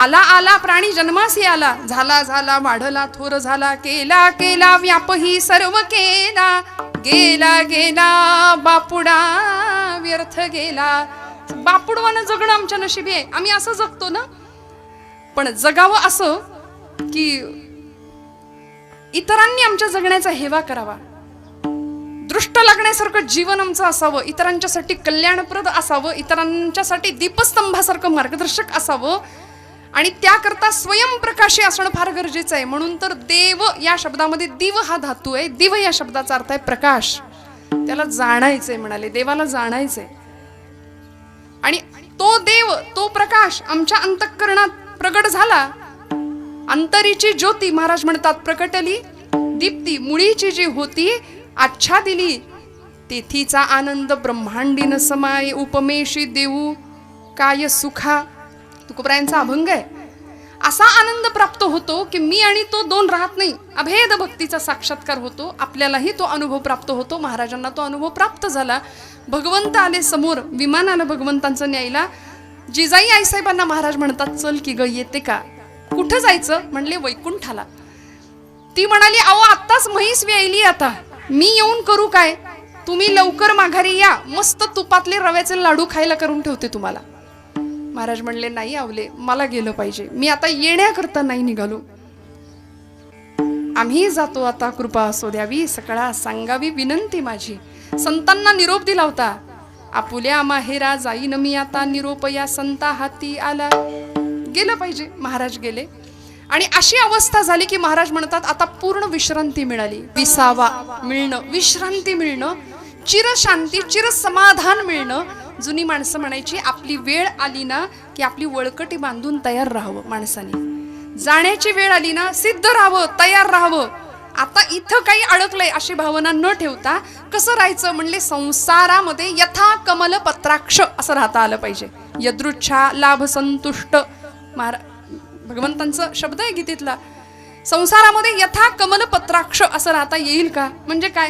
आला आला प्राणी जन्मासी आला, झाला झाला वाढला थोर झाला, केला केला व्याप ही सर्व केला, गेला गेला बापुडा व्यर्थ गेला. बापुडवानं जगणं आमच्या नशिबी आहे, आम्ही असं जगतो ना. पण जगावं असं की इतरांनी आमच्या जगण्याचा हेवा करावा, दृष्ट लागण्यासारखं जीवन आमचं असावं, इतरांच्यासाठी कल्याणप्रद असावं, इतरांच्यासाठी दीपस्तंभासारखं मार्गदर्शक असावं, आणि त्याकरता स्वयंप्रकाशी असणं फार गरजेचं आहे. म्हणून तर देव या शब्दामध्ये दिव हा धातू आहे. दिव या शब्दाचा अर्थ आहे प्रकाश. त्याला जाणायचंय म्हणाले, देवाला जाणायचंय. आणि तो देव, तो प्रकाश आमच्या अंतःकरणात प्रगट झाला. अंतरीची ज्योती महाराज म्हणतात प्रकटली दीप्ती, मुळीची जी होती आच्छा दिली, तेथीचा आनंद ब्रह्मांडीन समाय, उपमेशी देऊ काय सुखा. तुकोबरायांचा अभंग आहे. असा आनंद प्राप्त होतो की मी आणि तो दोन राहत नाही, अभेद भक्तीचा साक्षात्कार होतो. आपल्यालाही तो अनुभव प्राप्त होतो. महाराजांना तो अनुभव प्राप्त झाला. भगवंत आले समोर, विमान आलं भगवंतांचं न्यायला. जिजाई आईसाहेबांना महाराज म्हणतात चल की ग, येते का? कुठं जायचं म्हणले? वैकुंठाला. ती म्हणाली अहो आत्ताच म्हैस व्यायली, आता मी येऊन करू काय? तुम्ही लवकर माघारी या, मस्त तुपातले रव्याचे लाडू खायला करून ठेवते तुम्हाला. महाराज म्हणले नाही आवले, मला गेलं पाहिजे, मी आता येण्याकरता नाही निघालो. आम्ही जातो आता, कृपा असो द्यावी, सकळा सांगावी विनंती माझी. संतांना निरोप दिला होता, आपुल्या माहेरा जाईन मी आता, निरोप या संता हाती आला. गेलं पाहिजे. महाराज गेले. आणि अशी अवस्था झाली की महाराज म्हणतात आता पूर्ण विश्रांती मिळाली. विसावा मिळणं, विश्रांती मिळणं, चिरशांती, चिरसमाधान मिळणं. जुनी माणसं म्हणायची आपली वेळ आली ना की आपली वळकटी बांधून तयार राहावं. माणसाने जाण्याची वेळ आली ना सिद्ध राहावं, तयार राहावं. आता इथं काही अडकलंय अशी भावना न ठेवता कसं राहायचं म्हणले, संसारामध्ये यथा कमल पत्राक्ष असं राहता आलं पाहिजे. यदृच्छा लाभ संतुष्ट, भगवंतांचा शब्द आहे गीतेतला. संसारामध्ये यथा कमल पत्राक्ष असं राहता येईल का? म्हणजे काय?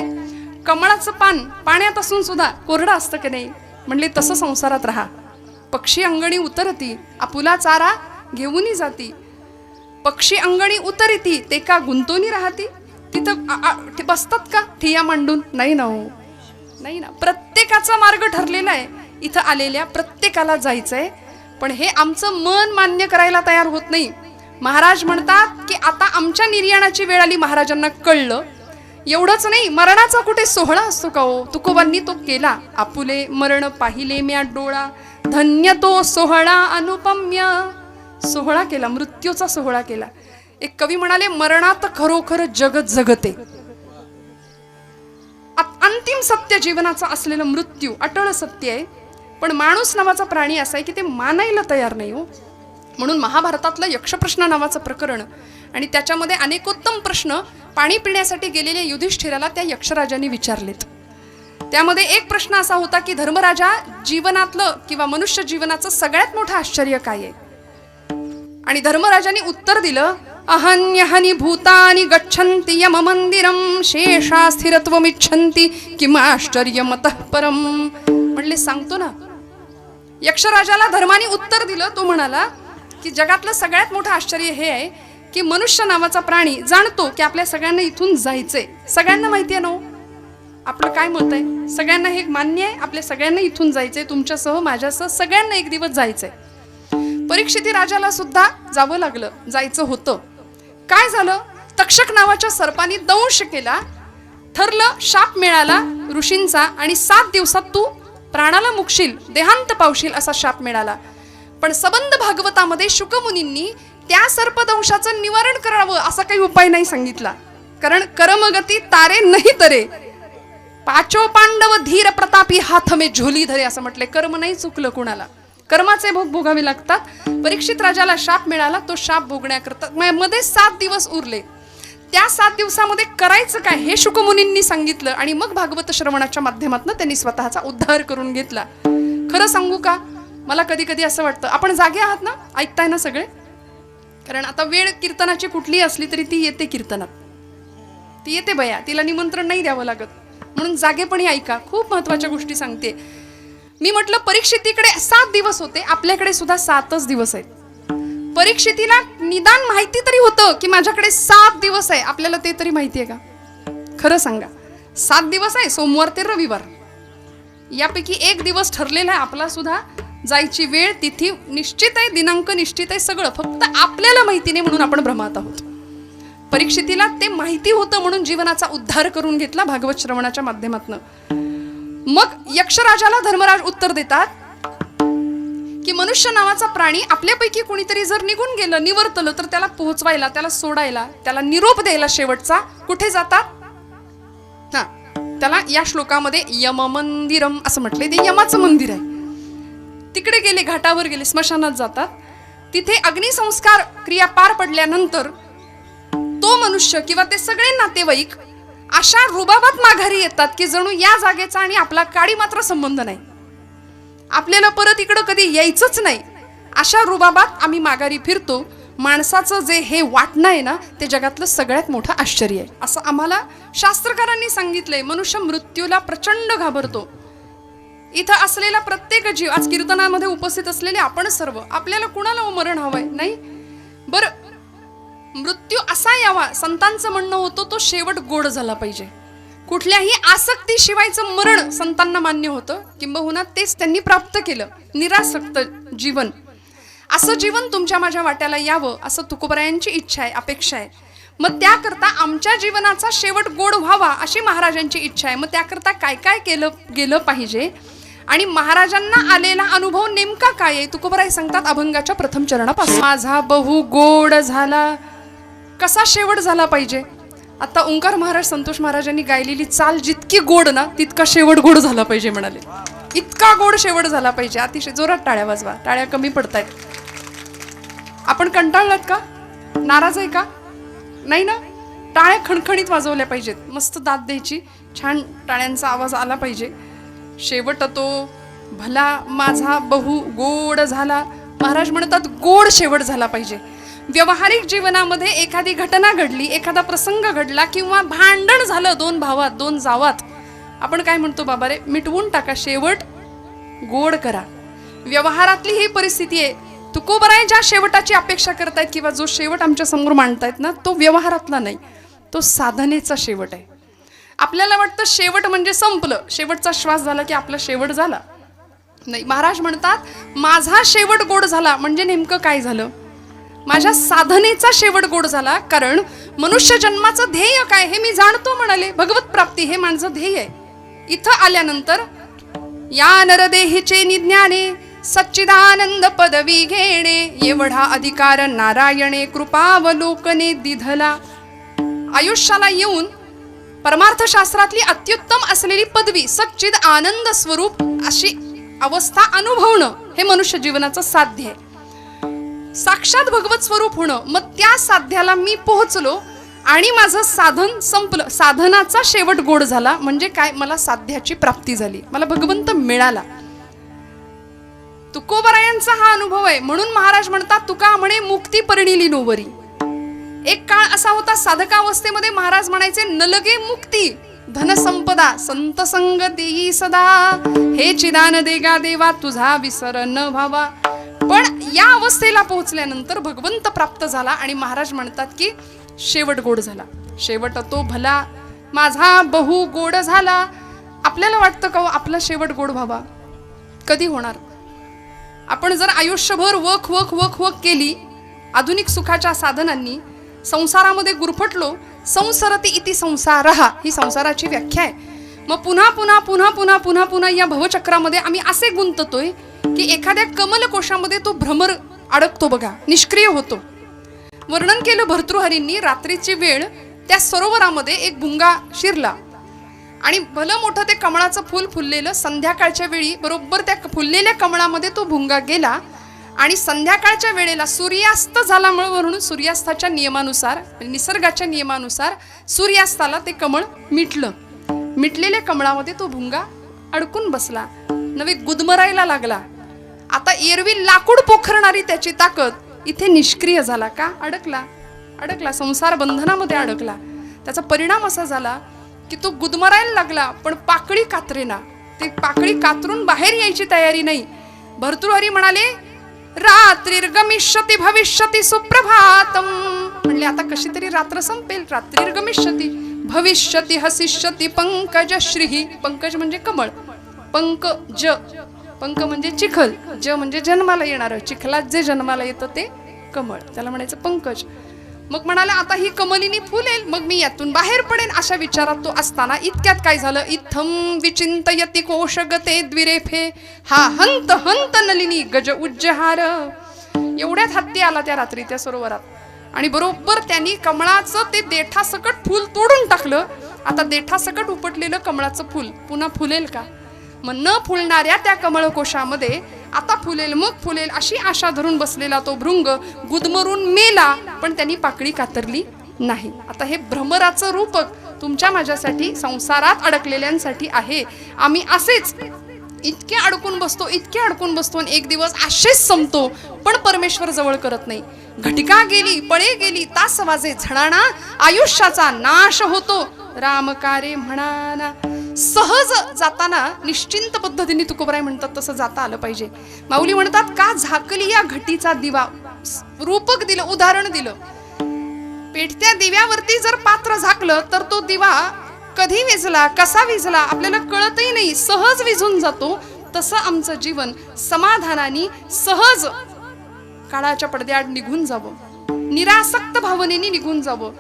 कमळाचं पान पाण्यात असून सुद्धा कोरडं असतं की नाही, म्हणले तसं संसारात राहा. पक्षी अंगणी उतरती, आपुला चारा घेऊन जाती. पक्षी अंगणी उतरती, ते का गुंतवणी राहती? तिथं बसतात का ठिया मांडून? नाही ना हो, नाही ना. प्रत्येकाचा मार्ग ठरलेला आहे. इथं आलेल्या प्रत्येकाला जायचंय, पण हे आमचं मन मान्य करायला तयार होत नाही. महाराज म्हणतात की आता आमच्या निर्याणाची वेळ आली. महाराजांना कळलं. एवढंच नाही, मरणाचा कुठे सोहळा असतो का हो? तुकोबांनी तो केला. आपुले मरण पाहिले म्या डोळा, धन्य तो सोहळा अनुपम्य. सोहळा केला, मृत्यूचा सोहळा केला. एक कवी म्हणाले मरणात खरोखर जगत जगते. अंतिम सत्य जीवनाचा असलेलं मृत्यू अटळ सत्य आहे. पण माणूस नावाचा प्राणी असा आहे की ते मानायला तयार नाही हो. म्हणून महाभारतातलं यक्षप्रश्न नावाचं प्रकरण आणि त्याच्यामध्ये अनेकोत्तम प्रश्न पाणी पिण्यासाठी गेलेल्या युधिष्ठिराला त्या यक्षराजाने विचारलेत. त्यामध्ये एक प्रश्न असा होता की धर्मराजा, जीवनातलं किंवा मनुष्य जीवनाचं सगळ्यात मोठं आश्चर्य काय आहे? आणि धर्मराजाने उत्तर दिलं, अहन्यहनी भूतानि गच्छन्ति यम मंदिरम शेषा स्थिरत्वमिच्छन्ति किम आश्चर्यमतः परम. म्हणले सांगतो ना. यक्षराजाला धर्माने उत्तर दिलं. तो म्हणाला की जगातलं सगळ्यात मोठं आश्चर्य हे आहे की मनुष्य नावाचा प्राणी जाणतो की आपल्या सगळ्यांना इथून जायचंय. सगळ्यांना माहिती आहे ना आपलं काय मत आहे? सगळ्यांना हे मान्य आहे, आपल्या सगळ्यांना इथून जायचंय, तुमच्यासह माझ्यासह सगळ्यांना एक दिवस जायचंय. परीक्षिती राजाला सुद्धा जावं लागलं, जायचं होतं. काय झालं? तक्षक नावाच्या सर्पाने दंश केला. ठरलं, शाप मिळाला ऋषींचा आणि 7 दिवसात तू प्राणाला मुकशील, देहांत पावशील असा शाप मिळाला. पण सबंध भागवतामध्ये शुकमुनींनी त्या सर्पदंशाचं निवारण करावं असा काही उपाय नाही सांगितला. कारण कर्मगती तारे नाही तरे, पाचो पांडव धीर प्रतापी हाथ में झोली धरे असं म्हटले. कर्म नाही चुकलं कुणाला, कर्माचे भोग भोगावे लागतात. परीक्षित राजाला शाप मिळाला. तो शाप भोगण्याकरता मध्ये 7 दिवस उरले. त्या 7 दिवसामध्ये करायचं काय हे शुकमुनींनी सांगितलं. आणि मग भागवत श्रवणाच्या माध्यमातून त्यांनी स्वतःचा उद्धार करून घेतला. खरं सांगू का, मला कधी कधी असं वाटतं आपण जागे आहात ना, ऐकताय ना सगळे? कारण आता वेळ कीर्तनाची कुठली असली तरी ती येते कीर्तनात, ती येते बया, तिला निमंत्रण नाही द्यावं लागत. म्हणून जागेपणी ऐका, खूप महत्वाच्या गोष्टी सांगते. मी म्हटलं परीक्षितीकडे 7 दिवस होते, आपल्याकडे सुद्धा 7च दिवस आहेत. परीक्षितीला निदान माहिती तरी होतं की माझ्याकडे 7 दिवस आहे. आपल्याला ते तरी माहिती आहे का? खरं सांगा. 7 दिवस आहे, सोमवार ते रविवार. यापैकी एक दिवस ठरलेला आहे आपला सुद्धा. जायची वेळ, तिथी निश्चित आहे, दिनांक निश्चित आहे, सगळं. फक्त आपल्याला माहिती नाही म्हणून आपण भ्रमात आहोत. परीक्षितीला ते माहिती होतं म्हणून जीवनाचा उद्धार करून घेतला भागवत श्रवणाच्या माध्यमातून. मग यक्षराजाला धर्मराज उत्तर देतात की मनुष्य नावाचा प्राणी आपल्यापैकी कोणीतरी जर निघून गेलं, निवर्तलं, तर त्याला पोहोचवायला, त्याला सोडायला, त्याला निरोप द्यायला शेवटचा कुठे जातात? हा, त्याला या श्लोकामध्ये यम मंदिरम असं म्हटलंय. ते यमाचं मंदिर आहे. तिकडे गेले, घाटावर गेले, स्मशानात जातात. तिथे अग्निसंस्कार क्रिया पार पडल्यानंतर तो मनुष्य किंवा ते सगळे नातेवाईक अशा रुबाबात माघारी येतात की जणू या जागेचा आणि आपला काडी मात्र संबंध नाही, आपल्याला परत इकडं कधी यायचंच नाही. अशा रुबाबात आम्ही माघारी फिरतो. माणसाचं जे हे वाटणं आहे ना, ते जगातलं सगळ्यात मोठं आश्चर्य आहे असं आम्हाला शास्त्रकारांनी सांगितलंय. मनुष्य मृत्यूला प्रचंड घाबरतो. इथं असलेला प्रत्येक जीव, आज कीर्तनामध्ये उपस्थित असलेले आपण सर्व, आपल्याला कुणाला मरण हवंय? नाही. बरं, मृत्यू असा यावा, संतांचं म्हणणं होतं, तो शेवट गोड झाला पाहिजे. कुठल्याही आसक्तीशिवायचं मरण संतांना मान्य होतं, किंबहुना तेच त्यांनी प्राप्त केलं, निरासक्त जीवन. असं जीवन तुमच्या माझ्या वाट्याला यावं असं तुकोबरायांची इच्छा आहे, अपेक्षा आहे. मग त्याकरता आमच्या जीवनाचा शेवट गोड व्हावा अशी महाराजांची इच्छा आहे. मग त्याकरता काय काय केलं गेलं पाहिजे आणि महाराजांना आलेला अनुभव नेमका काय आहे? तुकोबराय सांगतात अभंगाच्या प्रथम चरणापासून. माझा बहु गोड झाला. कसा शेवट झाला पाहिजे? आता ओंकार महाराज, संतोष महाराजांनी गायलेली चाल जितकी गोड ना, तितका शेवट गोड झाला पाहिजे म्हणाले. इतका गोड शेवट झाला पाहिजे. अतिशय जोरात टाळ्या वाजवा. टाळ्या कमी पडतायत. आपण कंटाळलात का? नाराज आहे का? नाही ना. टाळ्या खणखणीत वाजवल्या पाहिजेत. मस्त दाद द्यायची, छान टाळ्यांचा आवाज आला पाहिजे. शेवट तो भला माझा बहु गोड झाला. महाराज म्हणतात गोड शेवट झाला पाहिजे. व्यावहारिक जीवनामध्ये एखादी घटना घडली, एखादा प्रसंग घडला किंवा भांडण झालं दोन भावात, दोन जावात, आपण काय म्हणतो? बाबा रे, मिटवून टाका, शेवट गोड करा. व्यवहारातली ही परिस्थिती आहे. तुकोबराय ज्या शेवटाची अपेक्षा करतायत किंवा जो शेवट आमच्या समोर मांडतायत ना, तो व्यवहारातला नाही, तो साधनेचा शेवट आहे. आपल्याला वाटतं शेवट म्हणजे संपलं, शेवटचा श्वास झाला की आपला शेवट झाला. नाही, महाराज म्हणतात माझा शेवट गोड झाला म्हणजे नेमकं काय झालं? माझ्या साधनेचा शेवट गोड झाला. कारण मनुष्य जन्माचं ध्येय काय हे मी जाणतो म्हणाले. भगवत प्राप्ती हे माझं ध्येय आहे. इथं आल्यानंतर या नरदेहीचे निज्ञाने सच्चिदानंद पदवी घेणे, एवढा अधिकार नारायणे कृपावलोकने दिधला. आयुष्याला येऊन परमार्थशास्त्रातली अत्युत्तम असलेली पदवी, सच्चिद आनंद स्वरूप अशी अवस्था अनुभवणं हे मनुष्य जीवनाचं साध्य आहे. साक्षात भगवत स्वरूप होणं. मग त्या साध्याला मी पोहोचलो आणि माझं साधन संपलं. साधनाचा शेवट गोड झाला म्हणजे काय? मला साध्याची प्राप्ती झाली, मला भगवंत मिळाला. तुकोबरायांचा हा अनुभव आहे. म्हणून महाराज म्हणतात तुका म्हणे मुक्ती परिणिली नोवरी. एक काळ असा होता, साधकावस्थेमध्ये महाराज म्हणायचे नलगे मुक्ती धनसंपदा संत संग देई सदा, हे चिदान देगा देवा तुझा विसर न व्हावा. पण या अवस्थेला पोहोचल्यानंतर भगवंत प्राप्त झाला आणि महाराज म्हणतात की शेवट गोड झाला. शेवट तो भला माझा बहु गोड झाला. आपल्याला वाटतं का आपला शेवट गोड व्हावा? कधी होणार? आपण जर आयुष्यभर वख वख वख वख केली आधुनिक सुखाच्या साधनांनी, संसारामध्ये गुरफटलो, संसरती इति संसारः ही संसाराची व्याख्या आहे. मग पुन्हा पुन्हा पुन्हा पुन्हा पुन्हा पुन्हा या भवचक्रामध्ये आम्ही असे गुंततोय की एखाद्या कमलकोशामध्ये तो भ्रमर अडकतो बघा, निष्क्रिय होतो. वर्णन केलं भर्तृहरींनी, रात्रीची वेळ त्या सरोवरामध्ये एक भुंगा शिरला आणि भलं मोठं ते कमळाचं फूल फुललेलं. संध्याकाळच्या वेळी बरोबर त्या फुललेल्या कमळामध्ये तो भुंगा गेला आणि संध्याकाळच्या वेळेला सूर्यास्त झाला म्हणून सूर्यास्ताच्या नियमानुसार, निसर्गाच्या नियमानुसार सूर्यास्ताला ते कमळ मिटलं. मिटलेल्या कमळामध्ये तो भुंगा अडकून बसला, नवे गुदमरायला लागला. आता एरवी लाकूड पोखरणारी त्याची ताकद इथे निष्क्रिय झाला. का? अडकला संसार बंधनामध्ये अडकला. त्याचा परिणाम असा झाला की तो गुदमरायला लागला, पण पाकळी कातरेना. ते पाकळी कातरून बाहेर यायची तयारी नाही. भर्तृहरी म्हणाले रात्रिर्गमिष्यति भविष्यति सुप्रभातम. म्हणले आता कशी तरी रात्र संपेल. रात्रिर्गमिष्यति भविष्यति हसिष्यति पंकजश्री. पंकज म्हणजे कमळ. पंकज, पंक म्हणजे चिखल, ज म्हणजे जन्माला येणार. चिखलात जे जन्माला येतं ते कमळ, त्याला म्हणायचं पंकज. मग म्हणाला आता ही कमलिनी फुलेल, मग मी यातून बाहेर पडेन. अशा विचारात तो असताना इतक्यात काय झालं. इत्थम विचिंतयति कोशगते द्विरेफे हा हंत हंत नलिनी गज उज्जहार. एवढ्यात हत्ती आला त्या रात्री त्या सरोवरात आणि बरोबर त्यांनी कमळाचं ते देठासकट फूल तोडून टाकलं. आता देठासकट उपटलेलं कमळाचं फूल पुन्हा फुलेल का. मग न फुलणाऱ्या त्या कमळकोशामध्ये आता फुलेल मग फुलेल अशी आशा धरून बसलेला तो भृंग गुदमरून मेला, पण त्यांनी पाकळी कातरली नाही. आता हे भ्रमराचं रूपक तुमच्या माझ्यासाठी संसारात अडकलेल्यांसाठी आहे. आम्ही असेच इतके अडकून बसतो, इतके अडकून बसतो आणि एक दिवस असेच संपतो, पण परमेश्वर जवळ करत नाही. घटिका गेली, पळे गेली, तास वाजे झणाणा, आयुष्याचा नाश होतो रामकारे म्हणाना. सहज जाताना निश्चिंत पद्धतीने तुकोबराय म्हणतात तसं जाता आलं पाहिजे. माऊली म्हणतात का झाकली या घटीचा दिवा. रूपक दिलं, उदाहरण दिलं. पेटत्या दिव्यावरती जर पात्र झाकलं तर तो दिवा कधी विझला, कसा विझला आपल्याला कळतही नाही, सहज विझून जातो. तसं आमचं जीवन समाधानाने सहज काळाच्या पडद्याआड निघून जावं, निरासक्त भावनेने निघून जावं.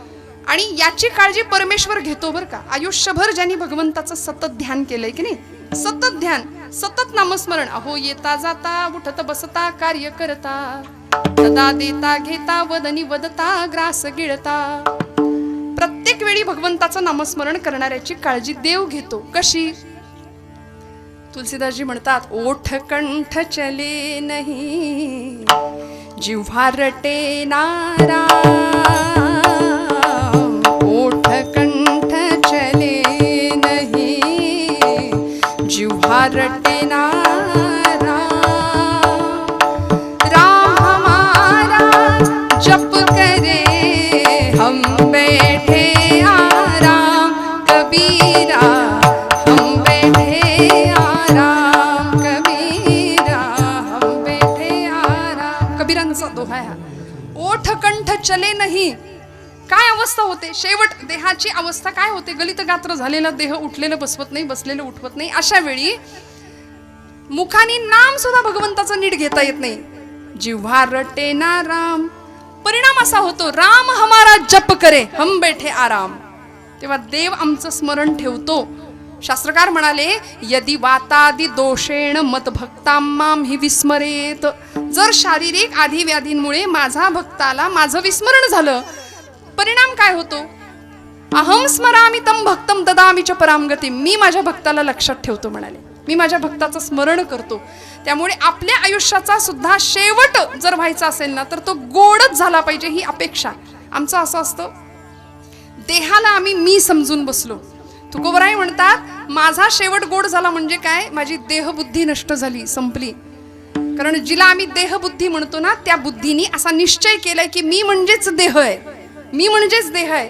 आणि याची काळजी परमेश्वर घेतो बरं का. आयुष्यभर ज्यांनी भगवंताचं सतत ध्यान केलंय की नाही, सतत ध्यान, सतत नामस्मरण. अहो येता जाता उठत बसता कार्य करता, सदा देता घेता वदनी वदता ग्रास गिळता. प्रत्येक वेळी भगवंताचं नामस्मरण करणाऱ्याची काळजी देव घेतो. कशी. तुलसीदासजी म्हणतात ओठ कंठ चले नहीं जिव्हा रटे नारा, ओठ कंठ चले नहीं जिव्हा रटे नारा, राम हमारा जप करे हम बैठे आराम, कबीरा हम बैठे आराम, कबीरा हम बैठे आराम. कबीरांचा दोहा आहे हा. ओठ कंठ चले नाही. काय अवस्था होते शेवट देहाची अवस्था काय होते. गलित गात्र झालेला देह उठलेलं बसवत नाही, बसलेलं उठवत नाही. अशा वेळी मुखाने नाम सुद्धा भगवंताचं नीट घेता येत नाही. जिव्हा रटे ना राम. परिणाम असा होतो राम हमारा जप करे हम बैठे आराम. तेव्हा देव आमचं स्मरण ठेवतो. शास्त्रकार म्हणाले यदि वातादि दोषेण मत भक्तांमाम हि विस्मरेत. जर शारीरिक आधी व्याधींमुळे माझा भक्ताला माझं विस्मरण झालं, परिणाम काय होतो. अहम स्मरामि तम भक्तम ददामि च पराम गती. मी माझ्या भक्ताला लक्षात ठेवतो म्हणाले, मी माझ्या भक्ताचं स्मरण करतो. त्यामुळे आपल्या आयुष्याचा सुद्धा शेवट जर व्हायचा असेल ना तर तो गोडच झाला पाहिजे ही अपेक्षा. आमचं असं असतं देहाला आम्ही मी समजून बसलो. तुकोबराय म्हणतात माझा शेवट गोड झाला म्हणजे काय, माझी देहबुद्धी नष्ट झाली, संपली. कारण जिला आम्ही देहबुद्धी म्हणतो ना त्या बुद्धीनी असा निश्चय केलाय की मी म्हणजेच देह आहे, मी म्हणजेच देह आहे.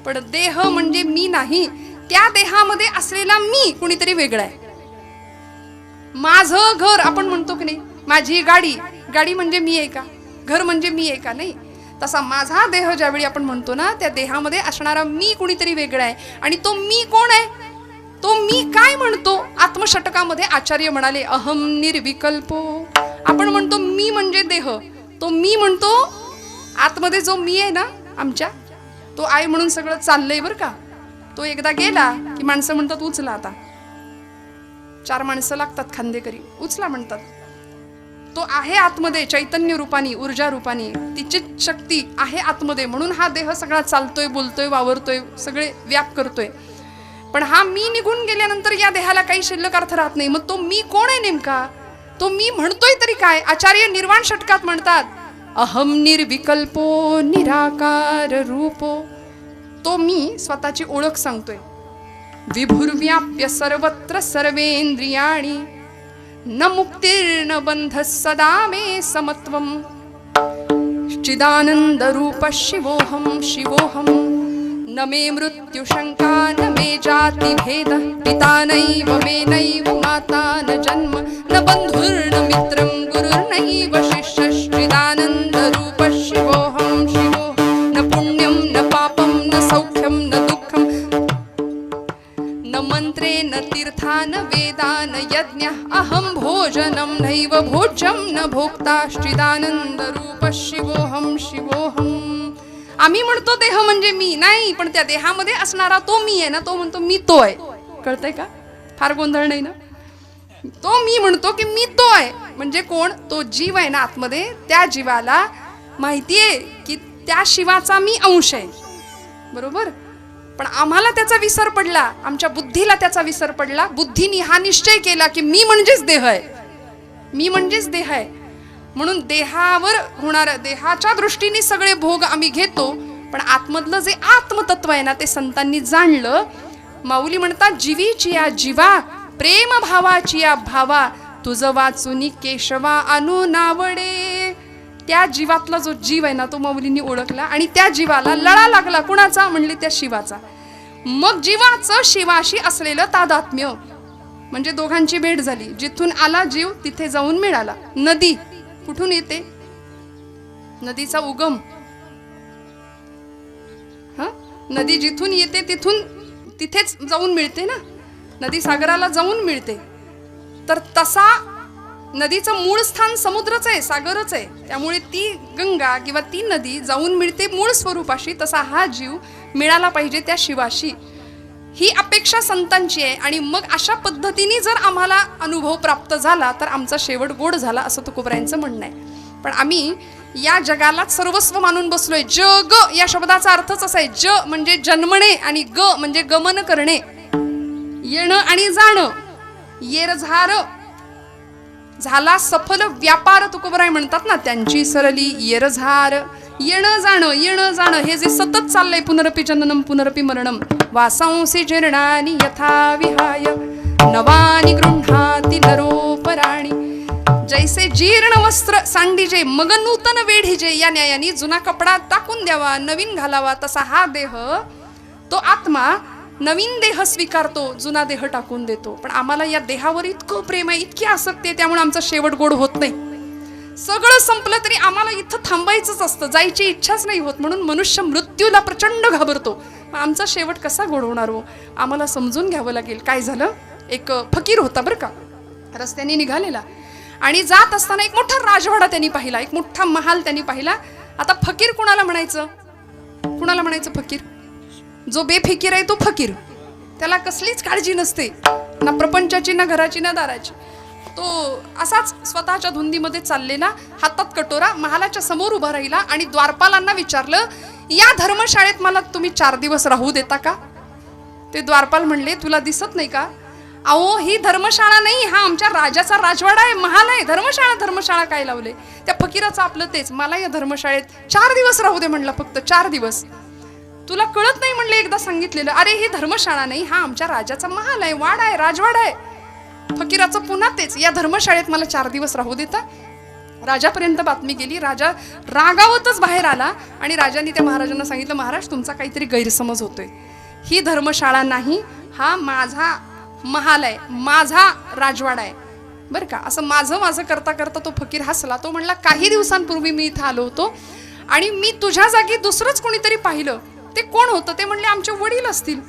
पण देह म्हणजे मी नाही, त्या देहामध्ये असलेला मी कुणीतरी वेगळा आहे. माझं घर आपण म्हणतो की नाही, माझी गाडी, गाडी म्हणजे मी आहे का, घर म्हणजे मी आहे का, नाही. तसा माझा देह ज्यावेळी आपण म्हणतो ना त्या देहामध्ये असणारा मी कुणीतरी वेगळा आहे. आणि तो मी कोण आहे, तो मी काय म्हणतो. आत्मषटकामध्ये आचार्य म्हणाले अहम निर्विकल्पो. आपण म्हणतो मी म्हणजे देह, तो मी म्हणतो आतमध्ये जो मी आहे ना आमच्या, तो आहे म्हणून सगळं चाललंय बरं का. तो एकदा गेला की माणसं म्हणतात उचला, आता 4 माणसं लागतात खांदेकरी, उचला म्हणतात. तो आहे आतमध्ये चैतन्य रूपानी, ऊर्जा रूपानी, तिची शक्ती आहे आतमध्ये. म्हणून हा देह सगळा चालतोय, बोलतोय, वावरतोय, सगळे व्याप करतोय. पण हा मी निघून गेल्यानंतर या देहाला काही शिल्लक अर्थ राहत नाही. मग तो मी कोण आहे नेमका, तो मी म्हणतोय तरी काय. आचार्य निर्वाण षटकात म्हणतात अहम निर्विकल्पो निराकार रूपो. तो मी स्वतःची ओळख सांगतोय. विभुर्व्याप्य सर्वत्र सर्वेंद्रियाणि न मुक्तिर्न बंध सदा मे समत्वम. चिदानंद रूप शिवोहम शिवोहम. न मे मृत्यु शंका न मे जाति भेद. पिता नैव मे नैव माता न जन्म न बंधुर्न मित्रं गुरु गुरुर्नैव शिष्यश्चिदानंद रूप शिवोऽहं शिवो न पुण्यं न पापं न सौख्यं न दुःखं न मंत्रे न तीर्था न वेदा न यज्ञ अहं भोजनं नैव भोज्यं न भोक्ताश्चिदानंद रूप शिवोऽहं शिवोऽहं. आम्ही म्हणतो देह म्हणजे मी नाही, पण त्या देहामध्ये असणारा तो मी आहे ना, तो म्हणतो मी तो आहे. कळतंय का? फार गोंधळ नाही ना. तो मी म्हणतो की मी तो आहे म्हणजे कोण? तो जीव आहे ना आतमध्ये, त्या जीवाला माहितीये की त्या शिवाचा मी अंश आहे, बरोबर. पण आम्हाला त्याचा विसर पडला, आमच्या बुद्धीला त्याचा विसर पडला. बुद्धीने हा निश्चय केला की मी म्हणजेच देह आहे, मी म्हणजेच देह आहे. म्हणून देहावर होणाऱ्या देहाच्या दृष्टीने सगळे भोग आम्ही घेतो, पण आतमधलं जे आत्मतत्व आहे ना ते संतांनी जाणलं. माऊली म्हणतात जीवीची या जीवा प्रेम भावाची या भावा तुझ वाचुनी केशवा अनु नावडे. त्या जीवातला जो जीव आहे ना तो माऊलींनी ओळखला आणि त्या जीवाला लळा लागला. कुणाचा? म्हणले त्या शिवाचा. मग जीवाचं शिवाशी असलेलं तादात्म्य म्हणजे दोघांची भेट झाली. जिथून आला जीव तिथे जाऊन मिळाला. नदी कुठून येते? नदीचा उगम. नदी जिथून येते तिथून तिथेच जाऊन मिळते ना. नदी सागराला जाऊन मिळते. तर तसा नदीचं मूळ स्थान समुद्रच आहे, सागरच आहे. त्यामुळे ती गंगा किंवा ती नदी जाऊन मिळते मूळ स्वरूपाशी. तसा हा जीव मिळाला पाहिजे त्या शिवाशी, ही अपेक्षा संतांची आहे. आणि मग अशा पद्धतीने जर आम्हाला अनुभव प्राप्त झाला तर आमचा शेवट गोड झाला, असं तुकोबरायांचं म्हणणं आहे. पण आम्ही या जगालाच सर्वस्व मानून बसलोय. जग या शब्दाचा अर्थच असा आहे. ज म्हणजे जन्मणे आणि ग म्हणजे गमन करणे, येणं आणि जाणं. येरझार झाला सफल व्यापार तुकोबराय म्हणतात ना, त्यांची सरली येरझार. येणं जाणं हे जे सतत चाललंय, पुनरपि जननम पुनरपि मरणम वासांसी जीर्णानि यथा विहाय नवानि गृह्णाति नरोपराणि. जैसे जीर्ण वस्त्र सांडीजे मग नूतन वेढीजे, या न्यायाने जुना कपडा टाकून द्यावा, नवीन घालावा. तसा हा देह, तो आत्मा नवीन देह स्वीकारतो, जुना देह टाकून देतो. पण आम्हाला या देहावर इतकं प्रेम आहे, इतकी आसक्ती आहे, त्यामुळे आमचा शेवट गोड होत नाही. सगळं संपलं तरी आम्हाला इथं थांबायचंच असतं, जायची इच्छाच नाही होत. म्हणून मनुष्य मृत्यूला प्रचंड घाबरतो. आमचा शेवट कसा गोड होणार हो? आम्हाला समजून घ्यावं लागेल. काय झालं, एक फकीर होता बरं का, रस्त्याने निघालेला आणि जात असताना एक मोठा राजवाडा त्यांनी पाहिला, एक मोठा महाल त्यांनी पाहिला. आता फकीर कुणाला म्हणायचं? कुणाला म्हणायचं फकीर? जो बेफिकीर आहे तो फकीर. त्याला कसलीच काळजी नसते, ना प्रपंचाची, ना घराची, ना दाराची. तो असाच स्वतःच्या धुंदीमध्ये चाललेला, हातात कटोरा, महालाच्या समोर उभा राहिला आणि द्वारपालांना विचारलं, या धर्मशाळेत मला तुम्ही 4 दिवस राहू देता का? ते द्वारपाल म्हणले, तुला दिसत नाही का? अहो, ही धर्मशाळा नाही, हा आमच्या राजाचा राजवाडा आहे, महाल आहे. धर्मशाळा काय लावले? त्या फकीराचं आपलं तेच. मला या धर्मशाळेत 4 दिवस राहू दे म्हणलं, फक्त 4 दिवस. तुला कळत नाही म्हणले, एकदा सांगितलेलं. अरे ही धर्मशाळा नाही, हा आमच्या राजाचा महाल आहे, वाडा आहे, राजवाडा आहे. फकीराचं पुन्हा तेच, या धर्मशाळेत मला 4 दिवस राहू देता? राजापर्यंत बातमी गेली. राजा रागावतच बाहेर आला आणि राजाने त्या महाराजांना सांगितलं, महाराज तुमचा काहीतरी गैरसमज होतोय. ही धर्मशाळा नाही, हा माझा महाल आहे, माझा राजवाडा आहे बरं का. असं माझं करता करता तो फकीर हसला. तो म्हणला, काही दिवसांपूर्वी मी इथं आलो होतो आणि मी तुझ्या जागी दुसरंच कोणीतरी पाहिलं. ते कोण होतं? ते म्हणले, आमचे वडील असतील.